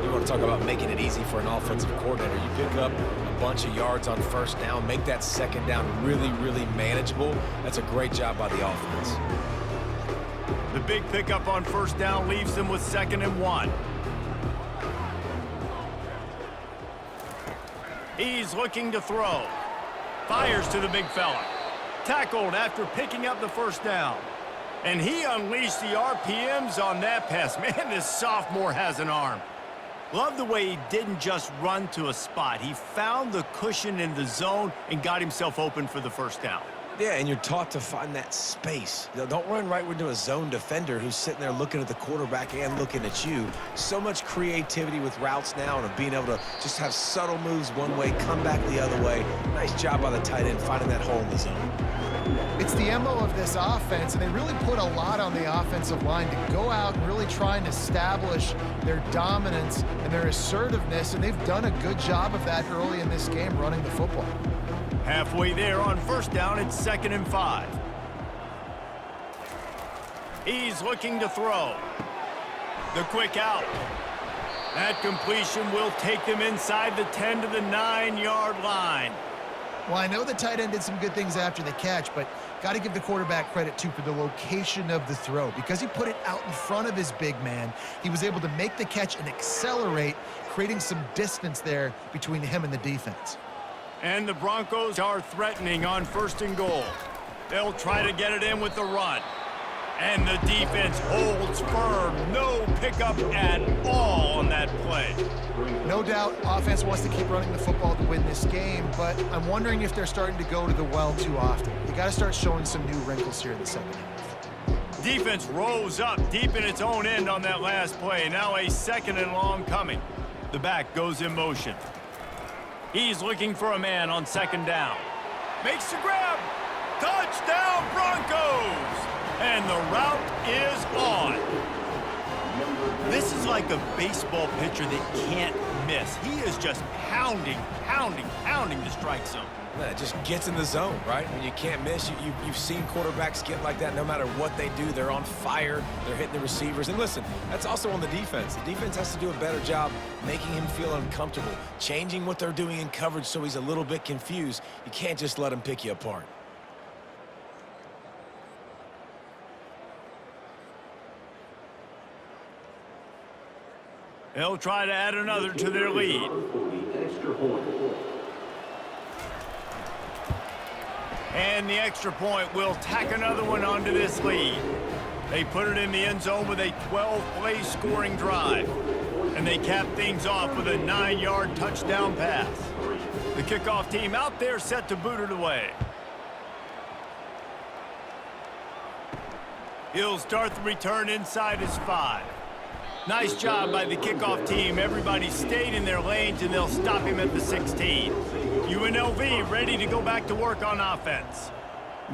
You want to talk about making it easy for an offensive coordinator. You pick up a bunch of yards on 1st down, make that 2nd down really, really manageable. That's a great job by the offense. The big pickup on 1st down leaves them with 2nd and 1. He's looking to throw. Fires to the big fella. Tackled after picking up the 1st down. And he unleashed the RPMs on that pass. Man, this sophomore has an arm. Love the way he didn't just run to a spot. He found the cushion in the zone and got himself open for the 1st down. Yeah, and you're taught to find that space. Don't run right into a zone defender who's sitting there looking at the quarterback and looking at you. So much creativity with routes now and being able to just have subtle moves one way, come back the other way. Nice job by the tight end finding that hole in the zone. It's the MO of this offense, and they really put a lot on the offensive line to go out and really try and establish their dominance and their assertiveness, and they've done a good job of that early in this game running the football. Halfway there on 1st down, it's 2nd and 5. He's looking to throw. The quick out. That completion will take them inside the 10 to the 9-yard line. Well, I know the tight end did some good things after the catch, but got to give the quarterback credit, too, for the location of the throw. Because he put it out in front of his big man, he was able to make the catch and accelerate, creating some distance there between him and the defense. And the Broncos are threatening on 1st and goal. They'll try to get it in with the run. And the defense holds firm. No pickup at all on that play. No doubt, offense wants to keep running the football to win this game, but I'm wondering if they're starting to go to the well too often. They got to start showing some new wrinkles here in the 2nd half. Defense rose up deep in its own end on that last play. Now a 2nd and long coming. The back goes in motion. He's looking for a man on 2nd down. Makes the grab. Touchdown, Broncos! And the route is on. This is like a baseball pitcher that can't miss. He is just pounding the strike zone. It just gets in the zone, right? When you can't miss, you've seen quarterbacks get like that no matter what they do. They're on fire. They're hitting the receivers. And listen, that's also on the defense. The defense has to do a better job making him feel uncomfortable, changing what they're doing in coverage so he's a little bit confused. You can't just let him pick you apart. They'll try to add another to their lead. Extra point. And the extra point will tack another one onto this lead. They put it in the end zone with a 12-play scoring drive. And they cap things off with a 9-yard touchdown pass. The kickoff team out there set to boot it away. He'll start the return inside his 5. Nice job by the kickoff team. Everybody stayed in their lanes, and they'll stop him at the 16. UNLV ready to go back to work on offense.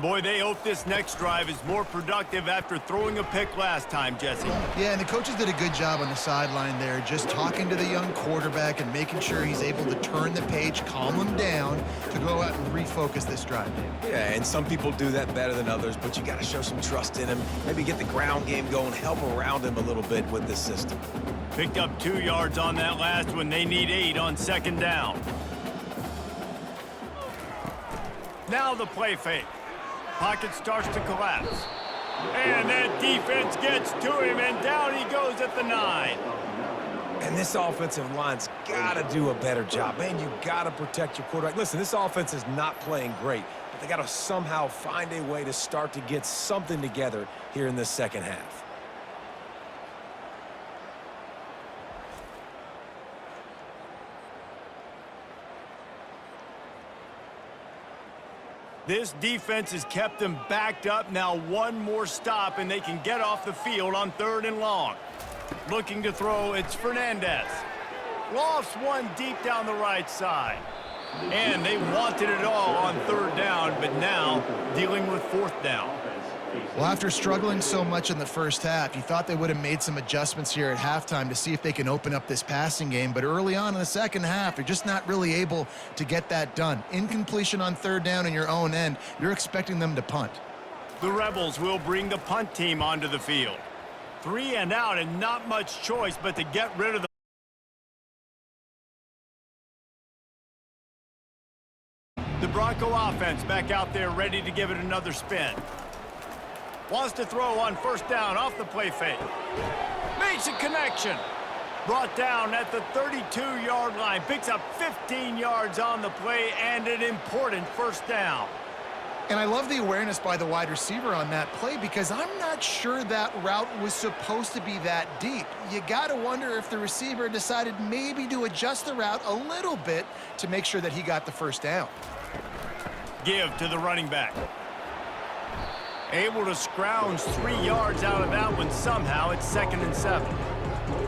Boy, they hope this next drive is more productive after throwing a pick last time, Jesse. Yeah, and the coaches did a good job on the sideline there, just talking to the young quarterback and making sure he's able to turn the page, calm him down to go out and refocus this drive. Yeah, and some people do that better than others, but you got to show some trust in him. Maybe get the ground game going, help around him a little bit with this system. Picked up 2 yards on that last one. They need 8 on second down. Now the play fake. Pocket starts to collapse. And that defense gets to him, and down he goes at the 9. And this offensive line's got to do a better job. Man, you got to protect your quarterback. Listen, this offense is not playing great, but they got to somehow find a way to start to get something together here in the second half. This defense has kept them backed up. Now one more stop, and they can get off the field on 3rd and long. Looking to throw, it's Fernandez. Lofts one deep down the right side. And they wanted it all on 3rd down, but now dealing with 4th down. Well, after struggling so much in the first half, you thought they would have made some adjustments here at halftime to see if they can open up this passing game. But early on in the second half, they're just not really able to get that done. Incompletion on 3rd down in your own end, you're expecting them to punt. The Rebels will bring the punt team onto the field. 3 and out, and not much choice but to get rid of the Bronco offense back out there ready to give it another spin. Wants to throw on 1st down off the play fake. Makes a connection. Brought down at the 32-yard line. Picks up 15 yards on the play and an important 1st down. And I love the awareness by the wide receiver on that play because I'm not sure that route was supposed to be that deep. You got to wonder if the receiver decided maybe to adjust the route a little bit to make sure that he got the 1st down. Give to the running back. Able to scrounge 3 yards out of that one somehow. It's 2nd and 7.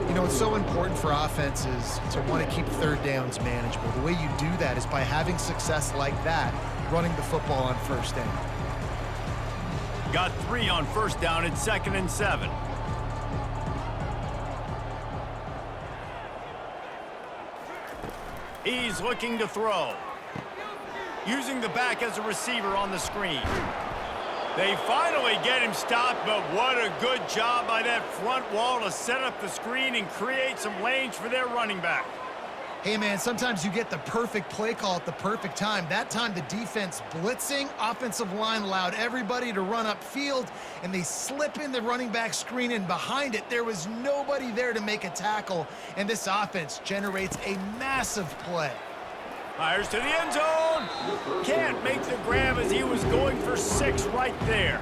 You know, it's so important for offenses to want to keep 3rd downs manageable. The way you do that is by having success like that, running the football on 1st down. Got 3 on 1st down. It's 2nd and 7. He's looking to throw. Using the back as a receiver on the screen. They finally get him stopped, but what a good job by that front wall to set up the screen and create some lanes for their running back. Hey, man, sometimes you get the perfect play call at the perfect time. That time the defense blitzing, offensive line allowed everybody to run upfield, and they slip in the running back screen, and behind it there was nobody there to make a tackle, and this offense generates a massive play. Fires to the end zone. Can't make the grab as he was going for 6 right there.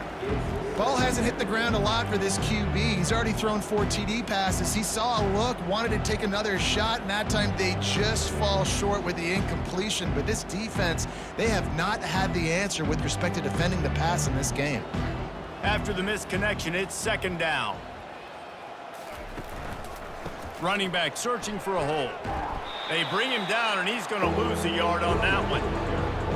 Ball hasn't hit the ground a lot for this QB. He's already thrown 4 TD passes. He saw a look, wanted to take another shot, and that time they just fall short with the incompletion. But this defense, they have not had the answer with respect to defending the pass in this game. After the missed connection, it's 2nd down. Running back searching for a hole. They bring him down, and he's going to lose a yard on that one.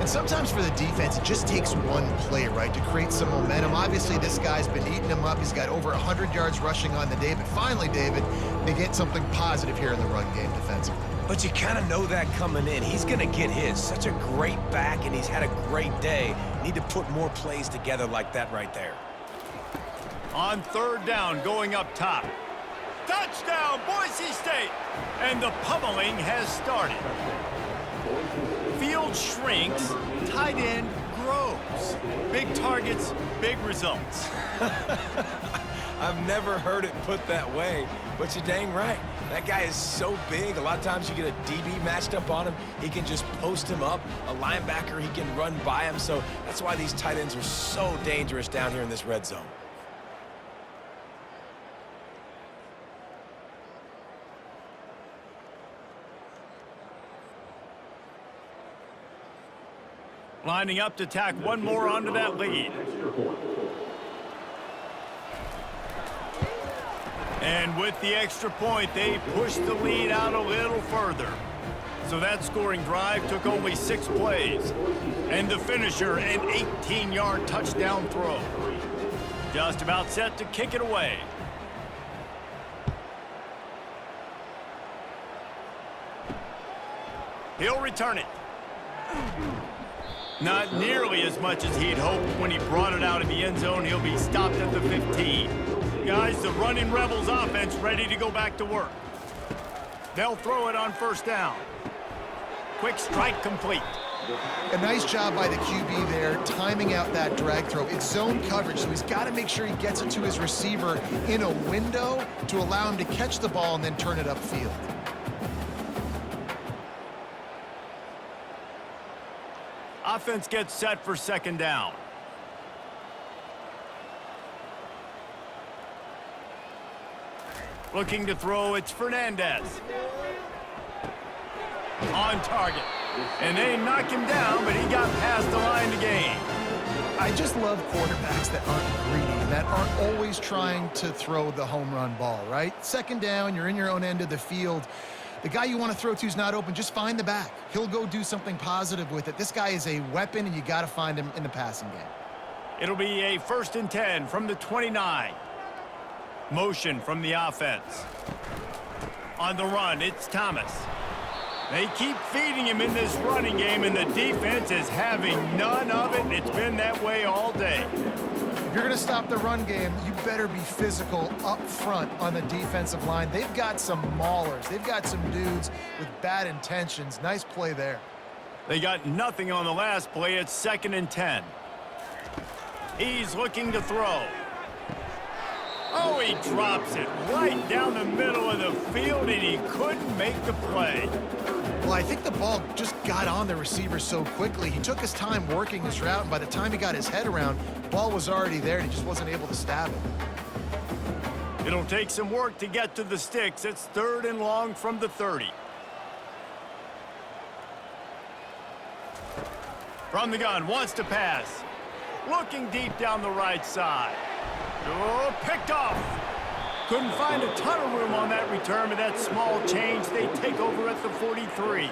And sometimes for the defense, it just takes one play, right, to create some momentum. Obviously, this guy's been eating him up. He's got over 100 yards rushing on the day. But finally, David, they get something positive here in the run game defensively. But you kind of know that coming in. He's going to get his. Such a great back, and he's had a great day. Need to put more plays together like that right there. On 3rd down, going up top. Touchdown, Boise State! And the pummeling has started. Field shrinks, tight end grows. Big targets, big results. I've never heard it put that way, but you're dang right. That guy is so big. A lot of times you get a DB matched up on him. He can just post him up. A linebacker, he can run by him. So that's why these tight ends are so dangerous down here in this red zone. Lining up to tack one more onto that lead. And with the extra point, they pushed the lead out a little further. So that scoring drive took only 6 plays. And the finisher, an 18-yard touchdown throw. Just about set to kick it away. He'll return it. Not nearly as much as he'd hoped when he brought it out of the end zone. He'll be stopped at the 15. Guys, the running Rebels offense ready to go back to work. They'll throw it on first down. Quick strike complete. A nice job by the QB there, timing out that drag throw. It's zone coverage, so he's got to make sure he gets it to his receiver in a window to allow him to catch the ball and then turn it upfield. Offense gets set for second down. Looking to throw, it's Fernandez. On target. And they knock him down, but he got past the line to gain. I just love quarterbacks that aren't greedy, that aren't always trying to throw the home run ball, right? Second down, you're in your own end of the field. The guy you want to throw to is not open. Just find the back. He'll go do something positive with it. This guy is a weapon, and you got to find him in the passing game. It'll be a 1st and 10 from the 29. Motion from the offense. On the run, it's Thomas. They keep feeding him in this running game, and the defense is having none of it. It's been that way all day. If you're going to stop the run game, you better be physical up front on the defensive line. They've got some maulers. They've got some dudes with bad intentions. Nice play there. They got nothing on the last play. It's 2nd and 10. He's looking to throw. Oh, he drops it right down the middle of the field, and he couldn't make the play. Well, I think the ball just got on the receiver so quickly. He took his time working his route, and by the time he got his head around, the ball was already there, and he just wasn't able to stab it. It'll take some work to get to the sticks. It's 3rd and long from the 30. From the gun, wants to pass. Looking deep down the right side. Oh, picked off. Couldn't find a ton of room on that return, but that small change, they take over at the 43.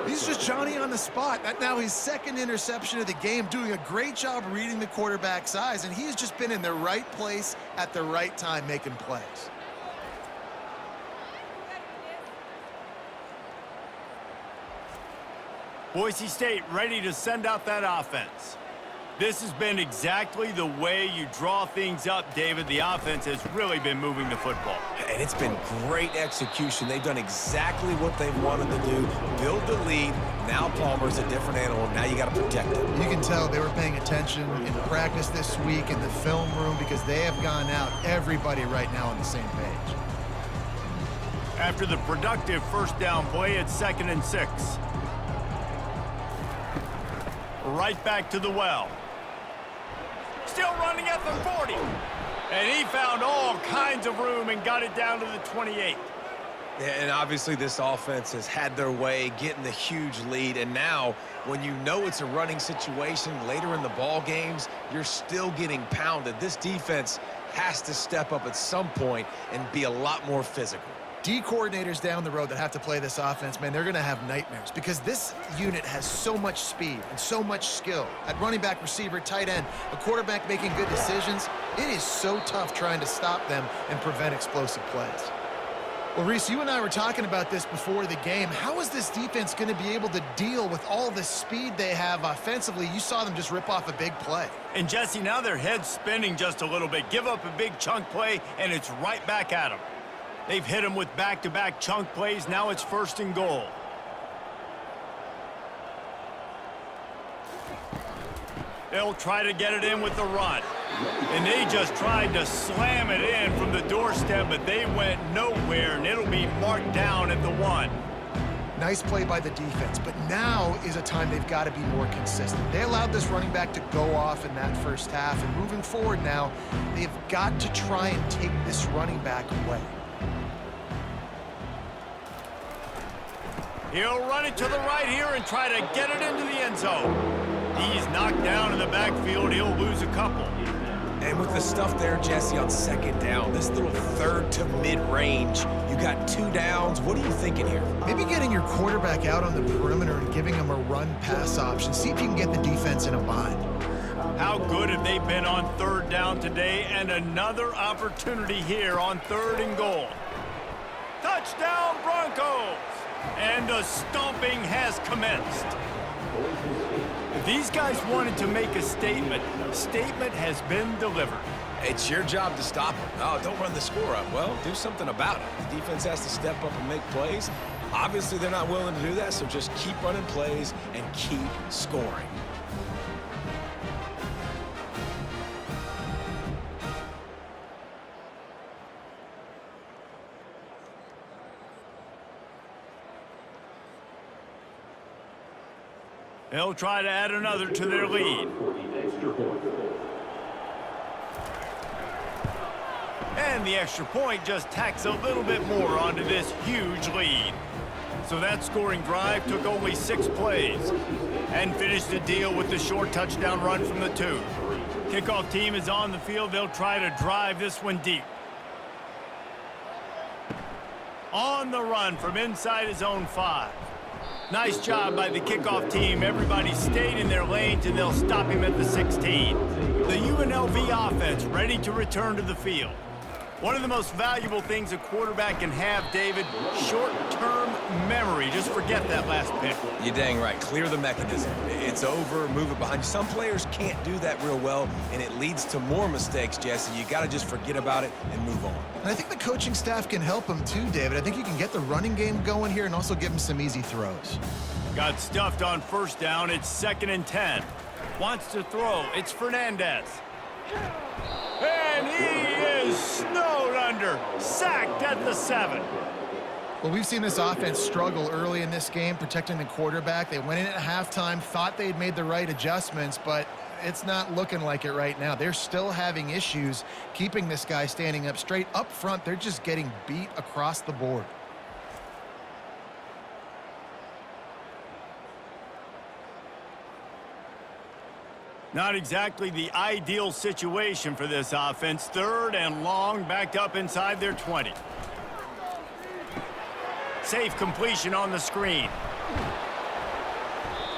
He's just Johnny on the spot. That now his 2nd interception of the game, doing a great job reading the quarterback's eyes, and he's just been in the right place at the right time making plays. Boise State ready to send out that offense. This has been exactly the way you draw things up, David. The offense has really been moving the football. And it's been great execution. They've done exactly what they wanted to do. Build the lead. Now Palmer's a different animal. Now you got to protect him. You can tell they were paying attention in practice this week in the film room because they have gone out, everybody right now on the same page. After the productive first down play, it's 2nd and 6. Right back to the well. Still running at the 40. And he found all kinds of room and got it down to the 28. Yeah, and obviously this offense has had their way, getting the huge lead. And now, when you know it's a running situation later in the ball games, you're still getting pounded. This defense has to step up at some point and be a lot more physical. D coordinators down the road that have to play this offense, man, they're going to have nightmares because this unit has so much speed and so much skill. At running back, receiver, tight end, a quarterback making good decisions, it is so tough trying to stop them and prevent explosive plays. Well, Reese, you and I were talking about this before the game. How is this defense going to be able to deal with all the speed they have offensively? You saw them just rip off a big play. And, Jesse, now their head's spinning just a little bit. Give up a big chunk play, and it's right back at them. They've hit him with back-to-back chunk plays. Now it's 1st and goal. They'll try to get it in with the run. And they just tried to slam it in from the doorstep, but they went nowhere, and it'll be marked down at the 1. Nice play by the defense, but now is a time they've got to be more consistent. They allowed this running back to go off in that first half, and moving forward now, they've got to try and take this running back away. He'll run it to the right here and try to get it into the end zone. He's knocked down in the backfield. He'll lose a couple. And with the stuff there, Jesse, on second down, this little third to mid-range, you got 2 downs. What are you thinking here? Maybe getting your quarterback out on the perimeter and giving him a run-pass option. See if you can get the defense in a bind. How good have they been on third down today? And another opportunity here on 3rd and goal. Touchdown, Broncos! And the stomping has commenced. If these guys wanted to make a statement, statement has been delivered. It's your job to stop them. Oh, don't run the score up. Well, do something about it. The defense has to step up and make plays. Obviously, they're not willing to do that, so just keep running plays and keep scoring. They'll try to add another to their lead. And the extra point just tacks a little bit more onto this huge lead. So that scoring drive took only 6 plays and finished the deal with the short touchdown run from the 2. Kickoff team is on the field. They'll try to drive this one deep. On the run from inside his own 5. Nice job by the kickoff team. Everybody stayed in their lanes, and they'll stop him at the 16. The UNLV offense ready to return to the field. One of the most valuable things a quarterback can have, David, short-term memory. Just forget that last pick. You're dang right. Clear the mechanism. It's over, move it behind you. Some players can't do that real well, and it leads to more mistakes, Jesse. You got to just forget about it and move on. And I think the coaching staff can help him too, David. I think you can get the running game going here and also give him some easy throws. Got stuffed on first down. It's 2nd and 10. Wants to throw. It's Fernandez. And he is snowed under. Sacked at the 7. Well, we've seen this offense struggle early in this game, protecting the quarterback. They went in at halftime, thought they'd made the right adjustments, but it's not looking like it right now. They're still having issues keeping this guy standing up straight. Up front, they're just getting beat across the board. Not exactly the ideal situation for this offense. 3rd and long, backed up inside their 20. Safe completion on the screen.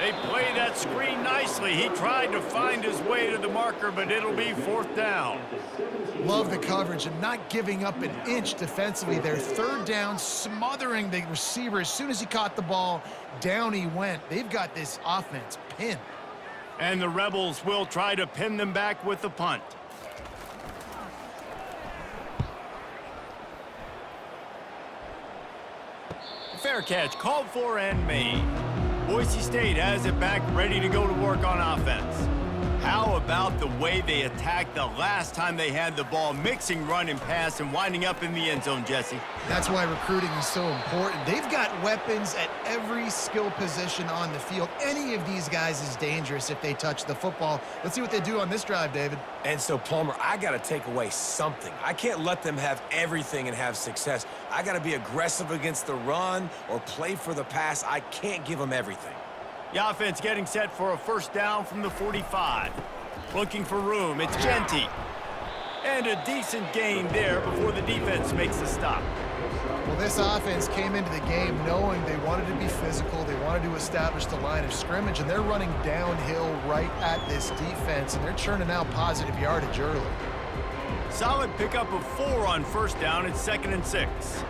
They play that screen nicely. He tried to find his way to the marker, but it'll be 4th down. Love the coverage and not giving up an inch defensively. Their 3rd down, smothering the receiver. As soon as he caught the ball, down he went. They've got this offense pinned. And the Rebels will try to pin them back with the punt. Fair catch, called for and made. Boise State has it back, ready to go to work on offense. How about the way they attacked the last time they had the ball, mixing run and pass and winding up in the end zone, Jesse? That's why recruiting is so important. They've got weapons at every skill position on the field. Any of these guys is dangerous if they touch the football. Let's see what they do on this drive, David. And so, Palmer, I got to take away something. I can't let them have everything and have success. I got to be aggressive against the run or play for the pass. I can't give them everything. The offense getting set for a first down from the 45. Looking for room. It's Genty. And a decent gain there before the defense makes the stop. Well, this offense came into the game knowing they wanted to be physical. They wanted to establish the line of scrimmage, and they're running downhill right at this defense, and they're churning out positive yardage early. Solid pickup of 4 on first down. It's 2nd and 6.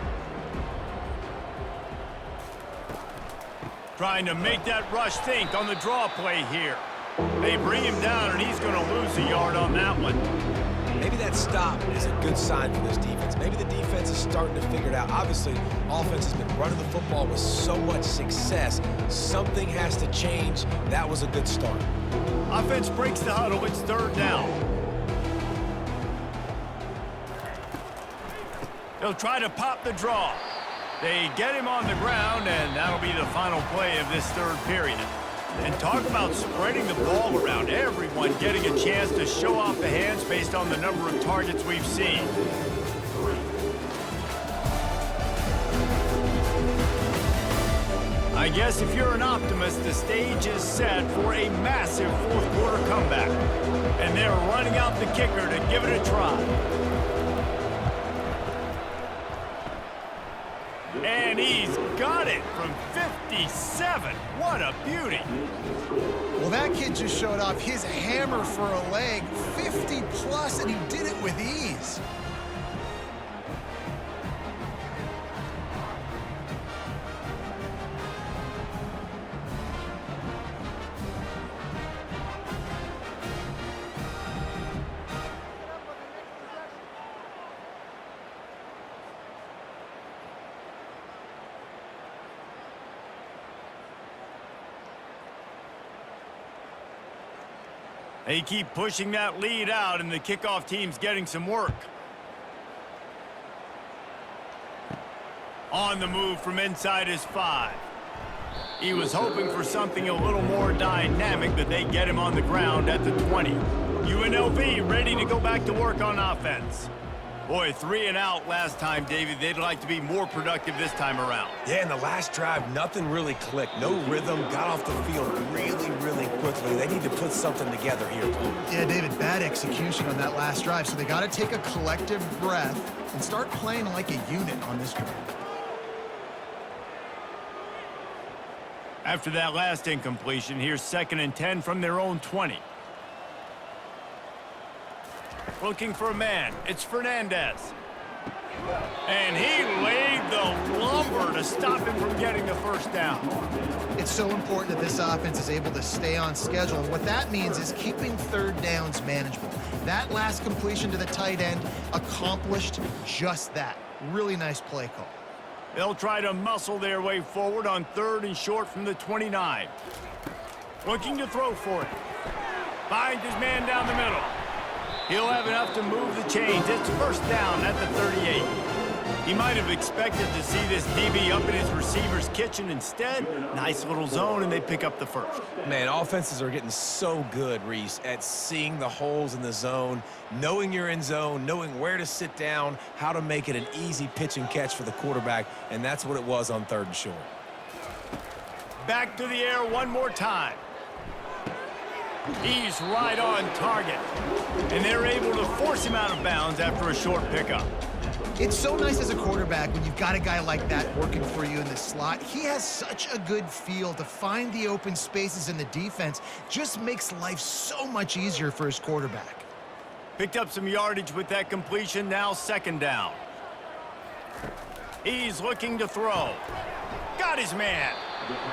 Trying to make that rush think on the draw play here. They bring him down, and he's going to lose a yard on that one. Maybe that stop is a good sign for this defense. Maybe the defense is starting to figure it out. Obviously, offense has been running the football with so much success. Something has to change. That was a good start. Offense breaks the huddle. It's 3rd down. He'll try to pop the draw. They get him on the ground, and that'll be the final play of this third period. And talk about spreading the ball around. Everyone getting a chance to show off the hands based on the number of targets we've seen. I guess if you're an optimist, the stage is set for a massive fourth quarter comeback. And they're running out the kicker to give it a try. And he's got it from 57. What a beauty. Well, that kid just showed off his hammer for a leg, 50+, and he did it with ease. They keep pushing that lead out, and the kickoff team's getting some work. On the move from inside his 5. He was hoping for something a little more dynamic, but they get him on the ground at the 20. UNLV ready to go back to work on offense. Boy, 3 and out last time, David. They'd like to be more productive this time around. Yeah, in the last drive, nothing really clicked. No rhythm, got off the field really quickly. They need to put something together here. Yeah, David, bad execution on that last drive, so they got to take a collective breath and start playing like a unit on this drive. After that last incompletion, here's 2nd and 10 from their own 20. Looking for a man. It's Fernandez. And he laid the lumber to stop him from getting the first down. It's so important that this offense is able to stay on schedule. And what that means is keeping third downs manageable. That last completion to the tight end accomplished just that. Really nice play call. They'll try to muscle their way forward on 3rd and short from the 29. Looking to throw for it. Finds his man down the middle. He'll have enough to move the chains. It's first down at the 38. He might have expected to see this DB up in his receiver's kitchen. Instead, nice little zone, and they pick up the first. Man, offenses are getting so good, Reese, at seeing the holes in the zone, knowing you're in zone, knowing where to sit down, how to make it an easy pitch and catch for the quarterback, and that's what it was on 3rd and short. Back to the air one more time. He's right on target. And they're able to force him out of bounds after a short pickup. It's so nice as a quarterback when you've got a guy like that working for you in the slot. He has such a good feel to find the open spaces in the defense. Just makes life so much easier for his quarterback. Picked up some yardage with that completion. Now 2nd down. He's looking to throw. Got his man.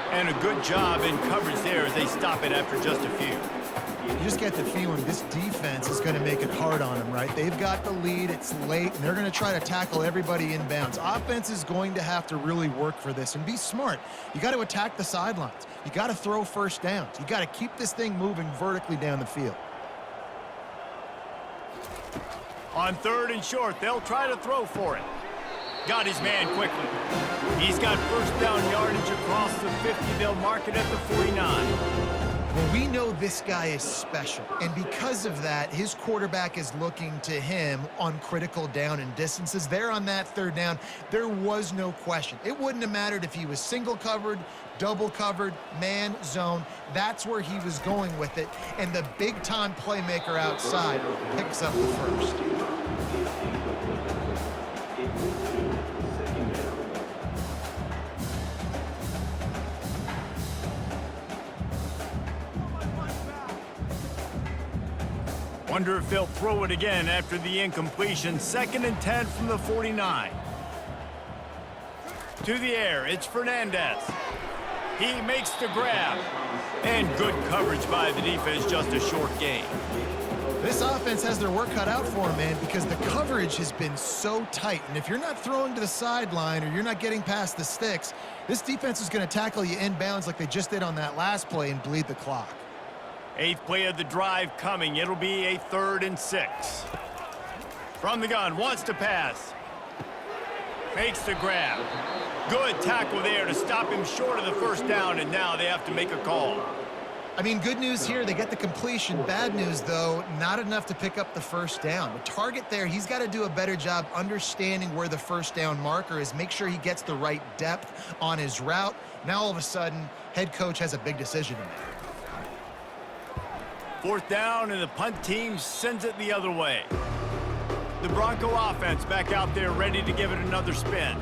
And a good job in coverage there as they stop it after just a few. You just get the feeling this defense is going to make it hard on them, right? They've got the lead, it's late, and they're going to try to tackle everybody inbounds. Offense is going to have to really work for this and be smart. You got to attack the sidelines. You got to throw first downs. You got to keep this thing moving vertically down the field. On 3rd and short, they'll try to throw for it. Got his man quickly. He's got first down yardage across the 50. They'll mark it at the 49. Well, we know this guy is special, and because of that, his quarterback is looking to him on critical down and distances. There on that 3rd down, there was no question. It wouldn't have mattered if he was single covered, double covered, man, zone. That's where he was going with it, and the big-time playmaker outside picks up the first. Wonder if they'll throw it again after the incompletion. 2nd and 10 from the 49. To the air, it's Fernandez. He makes the grab. And good coverage by the defense, just a short gain. This offense has their work cut out for them, man, because the coverage has been so tight. And if you're not throwing to the sideline or you're not getting past the sticks, this defense is going to tackle you inbounds like they just did on that last play and bleed the clock. 8th play of the drive coming. It'll be a 3rd and 6. From the gun, wants to pass. Makes the grab. Good tackle there to stop him short of the first down, and now they have to make a call. I mean, good news here, they get the completion. Bad news, though, not enough to pick up the first down. The target there, he's got to do a better job understanding where the first down marker is, make sure he gets the right depth on his route. Now, all of a sudden, head coach has a big decision to make. Fourth down, and the punt team sends it the other way. The Bronco offense back out there ready to give it another spin.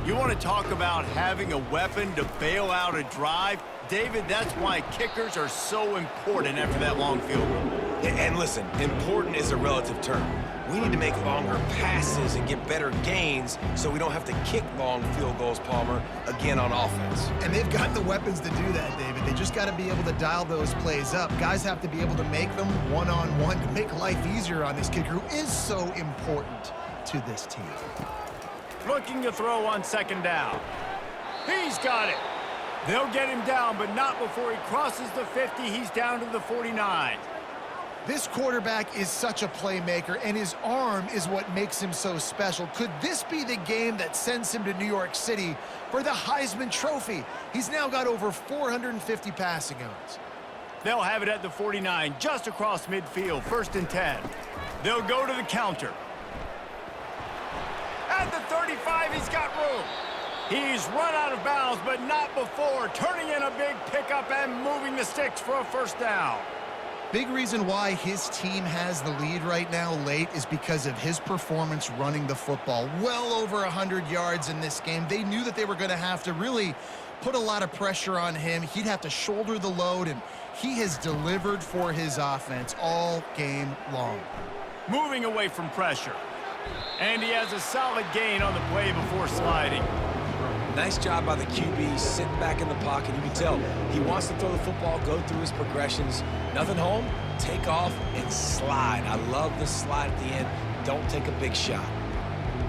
You want to talk about having a weapon to bail out a drive? David, that's why kickers are so important after that long field goal. And listen, important is a relative term. We need to make longer passes and get better gains so we don't have to kick long field goals, Palmer, again on offense. And they've got the weapons to do that, David. They just got to be able to dial those plays up. Guys have to be able to make them one-on-one to make life easier on this kicker who is so important to this team. Looking to throw on second down. He's got it. They'll get him down, but not before he crosses the 50. He's down to the 49. This quarterback is such a playmaker, and his arm is what makes him so special. Could this be the game that sends him to New York City for the Heisman Trophy? He's now got over 450 passing yards. They'll have it at the 49, just across midfield, 1st and 10. They'll go to the counter. At the 35, he's got room. He's run out of bounds, but not before, turning in a big pickup and moving the sticks for a first down. Big reason why his team has the lead right now late is because of his performance running the football. Well over 100 yards in this game. They knew that they were going to have to really put a lot of pressure on him. He'd have to shoulder the load, and he has delivered for his offense all game long. Moving away from pressure. And he has a solid gain on the play before sliding. Nice job by the QB, sitting back in the pocket. You can tell he wants to throw the football, go through his progressions. Nothing home, take off, and slide. I love the slide at the end. Don't take a big shot.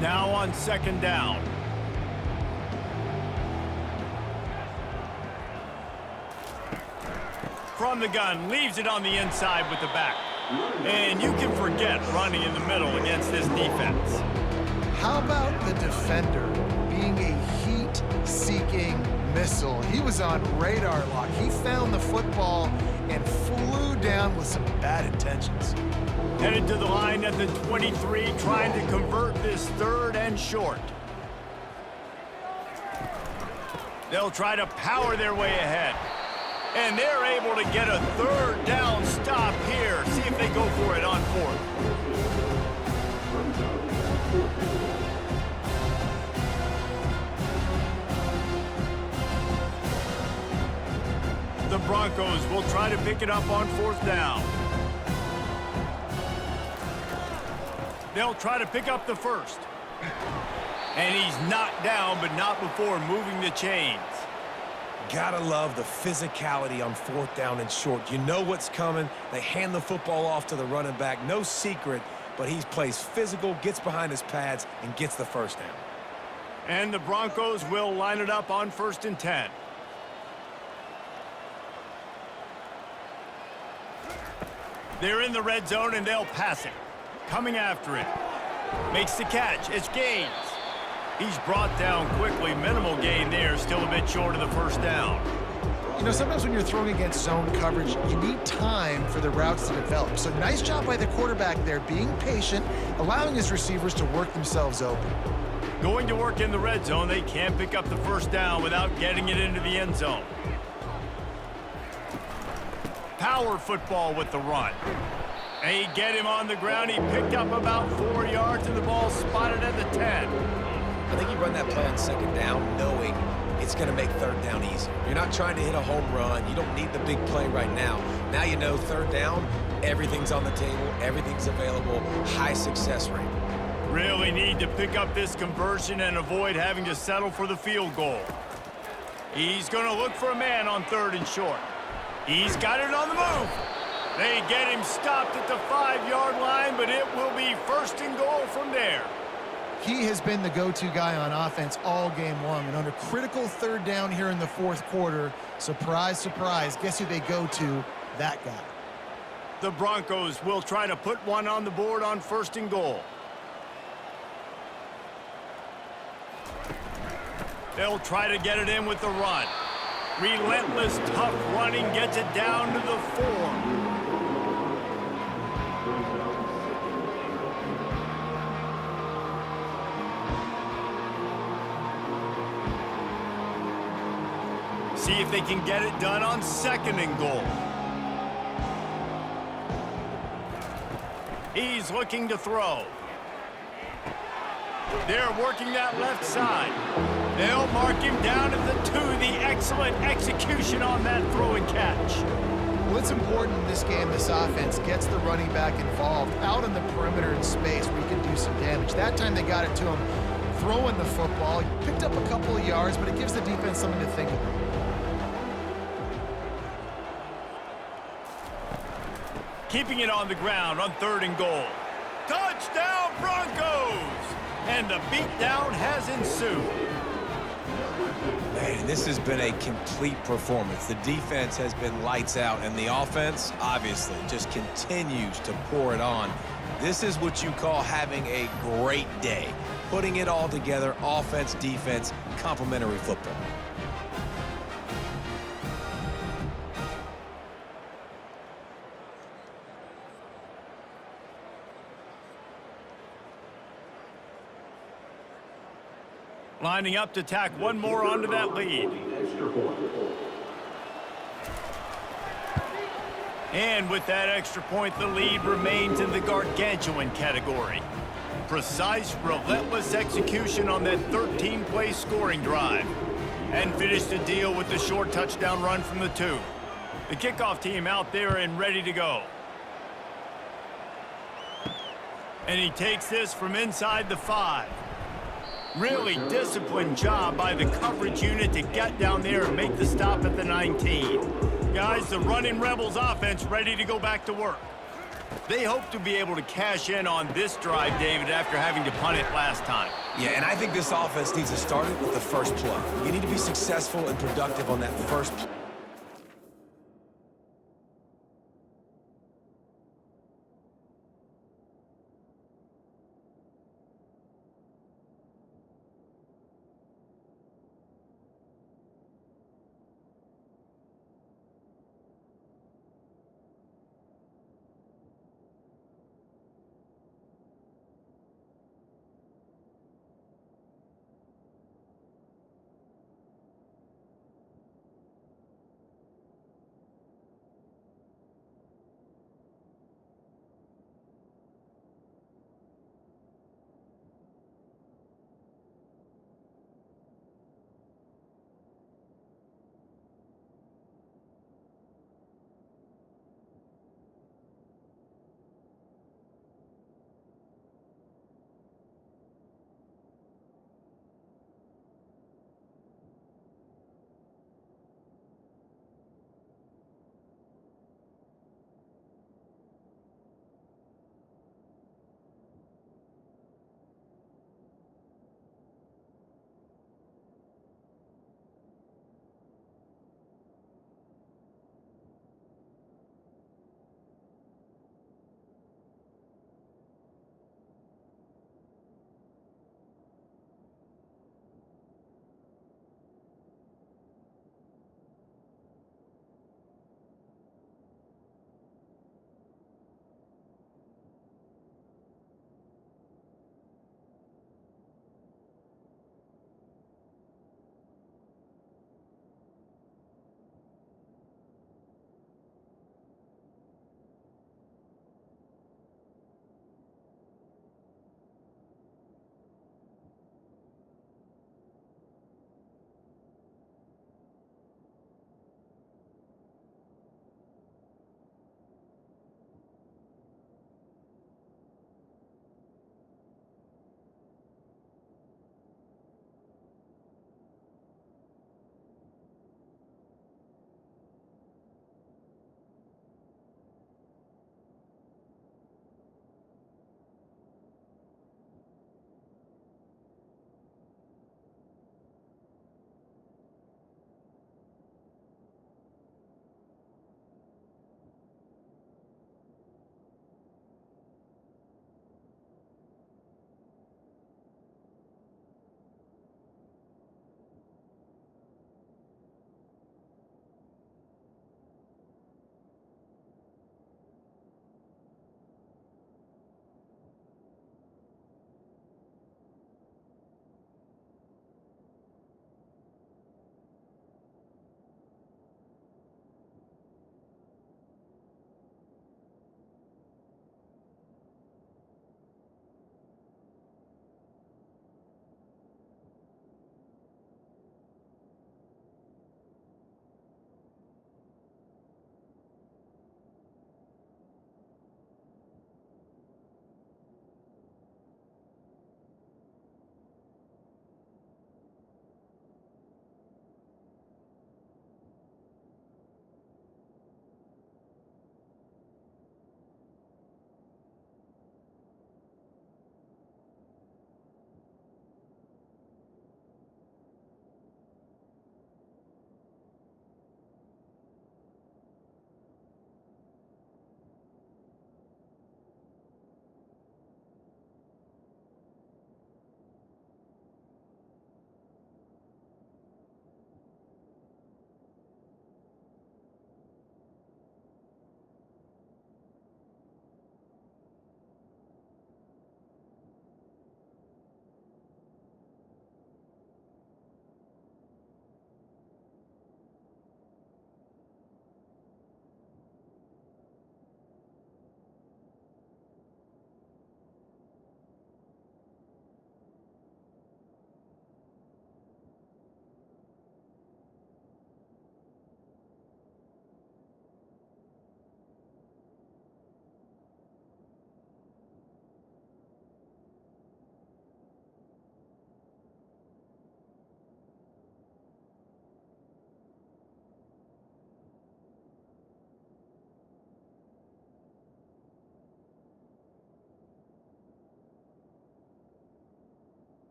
Now on second down. From the gun, leaves it on the inside with the back. And you can forget running in the middle against this defense. How about the defender being a heat-seeking missile? He was on radar lock. He found the football and flew down with some bad intentions. Headed to the line at the 23, trying to convert this 3rd and short. They'll try to power their way ahead. And they're able to get a 3rd down stop here. See if they go for it on 4th. The Broncos will try to pick it up on 4th down. They'll try to pick up the 1st. And he's knocked down, but not before moving the chains. Gotta love the physicality on 4th down and short. You know what's coming. They hand the football off to the running back. No secret, but he plays physical, gets behind his pads, and gets the first down. And the Broncos will line it up on 1st and 10. They're in the red zone, and they'll pass it. Coming after it. Makes the catch. It's Gaines. He's brought down quickly. Minimal gain there. Still a bit short of the first down. You know, sometimes when you're throwing against zone coverage, you need time for the routes to develop. So nice job by the quarterback there, being patient, allowing his receivers to work themselves open. Going to work in the red zone. They can't pick up the first down without getting it into the end zone. Power football with the run. They get him on the ground. He picked up about 4 yards, and the ball spotted at the 10. I think you run that play on second down knowing it's going to make 3rd down easier. You're not trying to hit a home run. You don't need the big play right now. Now you know 3rd down, everything's on the table, everything's available, high success rate. Really need to pick up this conversion and avoid having to settle for the field goal. He's going to look for a man on 3rd and short. He's got it on the move. They get him stopped at the 5-yard line, but it will be 1st and goal from there. He has been the go-to guy on offense all game long, and under critical 3rd down here in the 4th quarter, surprise, surprise, guess who they go to? That guy. The Broncos will try to put one on the board on 1st and goal. They'll try to get it in with the run. Relentless, tough running gets it down to the 4. See if they can get it done on 2nd and goal. He's looking to throw. They're working that left side. They'll mark him down at the 2. The excellent execution on that throw and catch. What's important in this game, this offense gets the running back involved out on the perimeter in space where he can do some damage. That time they got it to him throwing the football. He picked up a couple of yards, but it gives the defense something to think about. Keeping it on the ground on 3rd and goal. Touchdown, Broncos! And the beatdown has ensued. Man, this has been a complete performance. The defense has been lights out, and the offense, obviously, just continues to pour it on. This is what you call having a great day. Putting it all together, offense, defense, complementary football. Lining up to tack one more onto that lead. And with that extra point, the lead remains in the gargantuan category. Precise, relentless execution on that 13-play scoring drive. And finished the deal with the short touchdown run from the 2. The kickoff team out there and ready to go. And he takes this from inside the 5. Really disciplined job by the coverage unit to get down there and make the stop at the 19. Guys, the running Rebels offense ready to go back to work. They hope to be able to cash in on this drive, David, after having to punt it last time. Yeah, and I think this offense needs to start it with the first play. You need to be successful and productive on that first play.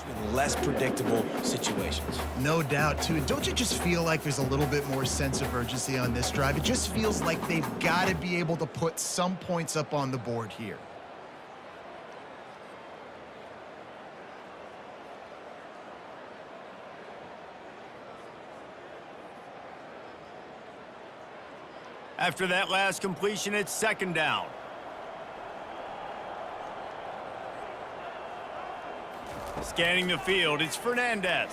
in less predictable situations. No doubt, too. And don't you just feel like there's a little bit more sense of urgency on this drive? It just feels like they've got to be able to put some points up on the board here. After that last completion, it's second down. Scanning the field, it's Fernandez.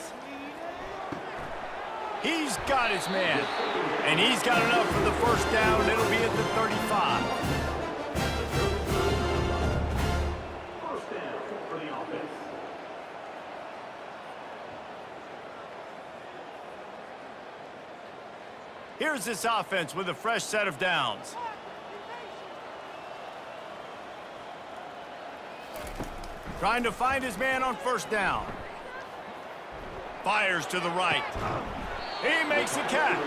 He's got his man, and he's got enough for the first down. It'll be at the 35. First down for the offense. Here's this offense with a fresh set of downs. Trying to find his man on first down. Fires to the right. He makes the catch.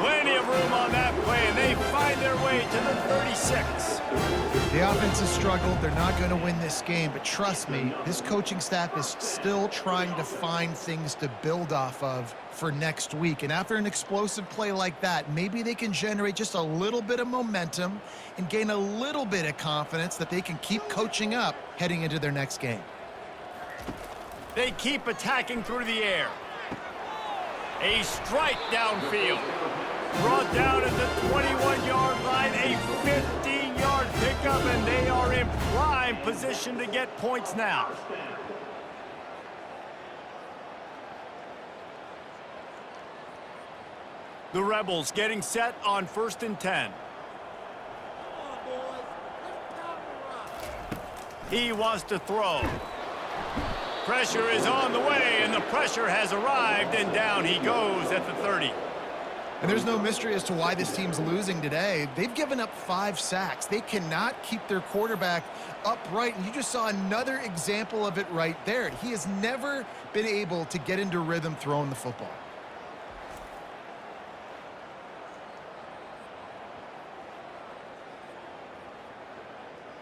Plenty of room on that play, and they find their way to the 36. The offense has struggled. They're not going to win this game, but trust me, this coaching staff is still trying to find things to build off of for next week. And after an explosive play like that, maybe they can generate just a little bit of momentum and gain a little bit of confidence that they can keep coaching up heading into their next game. They keep attacking through the air. A strike downfield. Brought down at the 21-yard line, a 15-yard pickup, and they are in prime position to get points now. The Rebels getting set on 1st and 10. He wants to throw. Pressure is on the way, and the pressure has arrived, and down he goes at the 30. And there's no mystery as to why this team's losing today. They've given up 5 sacks. They cannot keep their quarterback upright, and you just saw another example of it right there. He has never been able to get into rhythm throwing the football.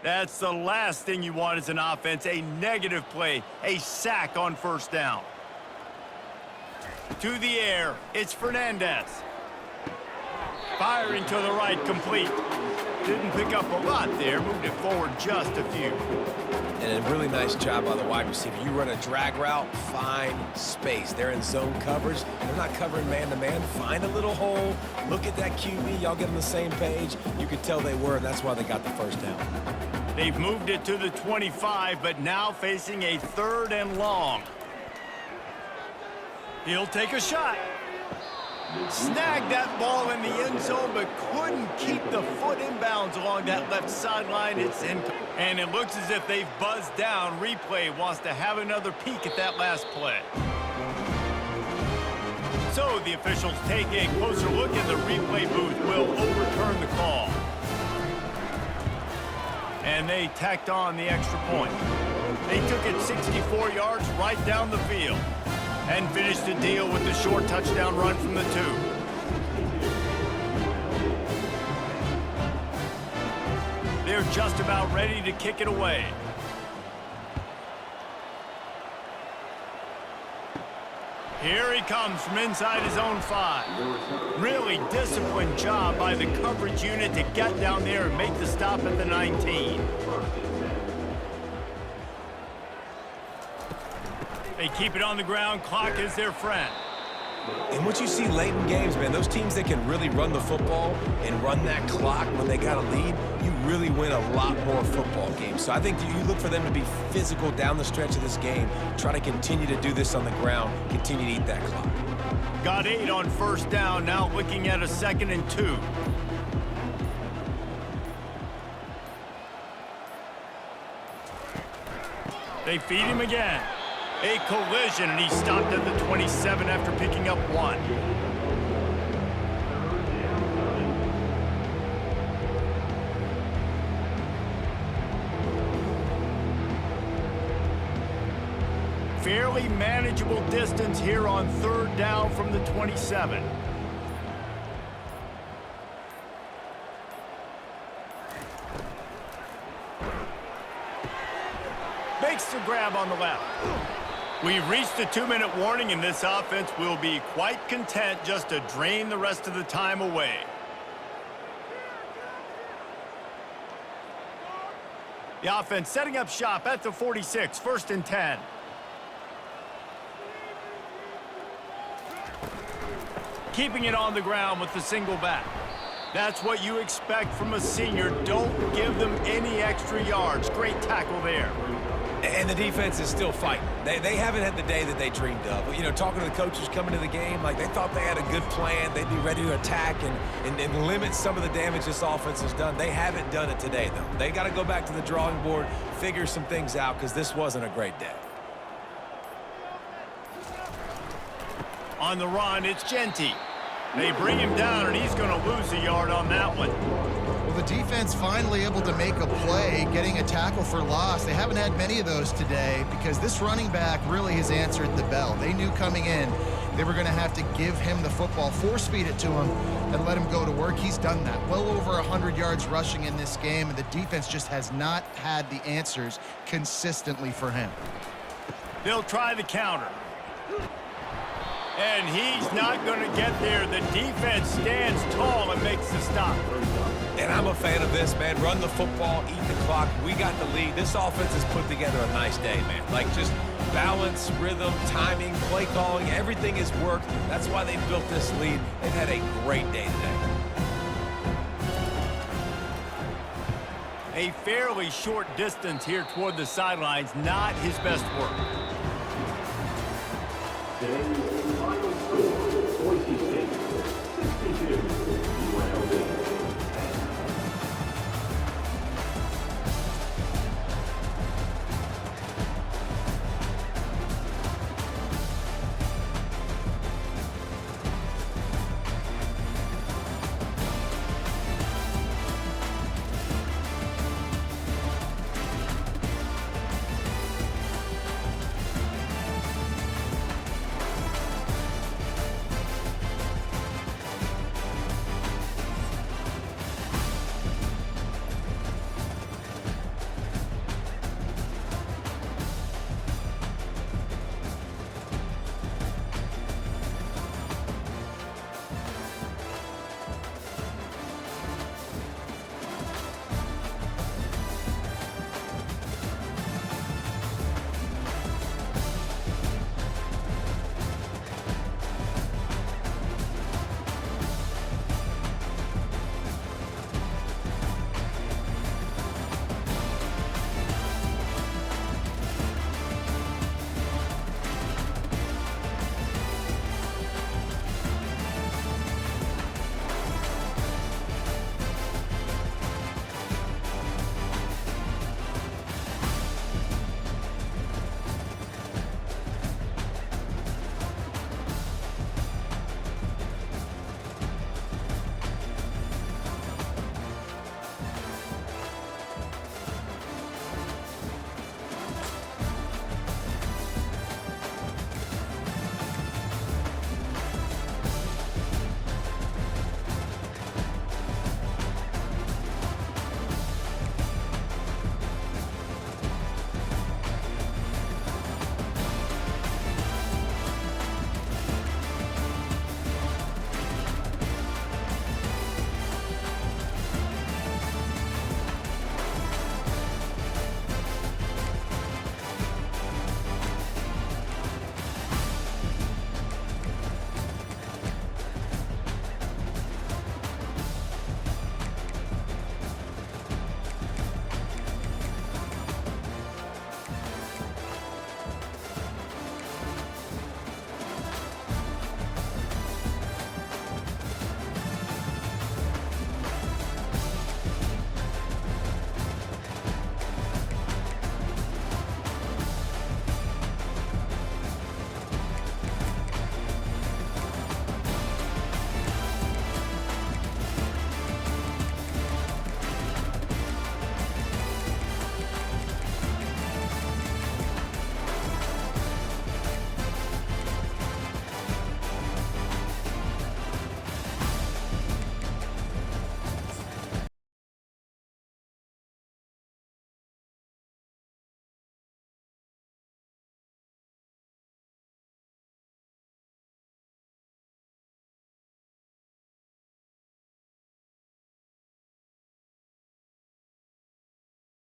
That's the last thing you want as an offense, a negative play, a sack on first down. To the air, it's Fernandez. Firing to the right, complete. Didn't pick up a lot there, moved it forward just a few. And a really nice job by the wide receiver. You run a drag route, find space. They're in zone coverage. They're not covering man-to-man. Find a little hole. Look at that QB. Y'all get on the same page. You could tell they were, and that's why they got the first down. They've moved it to the 25, but now facing a 3rd and long. He'll take a shot. Snagged that ball in the end zone, but couldn't keep the foot inbounds along that left sideline. It's in, and it looks as if they've buzzed down. Replay wants to have another peek at that last play. So the officials take a closer look, and the replay booth will overturn the call. And they tacked on the extra point. They took it 64 yards right down the field and finished the deal with the short touchdown run from the 2. They're just about ready to kick it away. Here he comes from inside his own 5. Really disciplined job by the coverage unit to get down there and make the stop at the 19. They keep it on the ground. Clock is their friend. And what you see late in games, man, those teams that can really run the football and run that clock when they got a lead, you really win a lot more football games. So I think you look for them to be physical down the stretch of this game, try to continue to do this on the ground, continue to eat that clock. Got 8 on first down, now looking at a 2nd and 2. They feed him again. A collision, and he stopped at the 27 after picking up 1. Fairly manageable distance here on 3rd down from the 27. Makes the grab on the left. We've reached the 2-minute warning, and this offense will be quite content just to drain the rest of the time away. The offense setting up shop at the 46, 1st and 10. Keeping it on the ground with the single back. That's what you expect from a senior. Don't give them any extra yards. Great tackle there. And the defense is still fighting. They haven't had the day that they dreamed of. You know, talking to the coaches coming to the game, like they thought they had a good plan. They'd be ready to attack and limit some of the damage this offense has done. They haven't done it today, though. They got to go back to the drawing board, figure some things out, because this wasn't a great day. On the run, it's Genty. They bring him down, and he's going to lose a yard on that one. Well, the defense finally able to make a play, getting a tackle for loss. They haven't had many of those today because this running back really has answered the bell. They knew coming in they were going to have to give him the football, force-feed it to him, and let him go to work. He's done that. Well over 100 yards rushing in this game, and the defense just has not had the answers consistently for him. They'll try the counter. And he's not going to get there. The defense stands tall and makes the stop. And I'm a fan of this, man. Run the football, eat the clock. We got the lead. This offense has put together a nice day, man. Like just balance, rhythm, timing, play calling, everything has worked. That's why they built this lead. They've had a great day today. A fairly short distance here toward the sidelines, not his best work.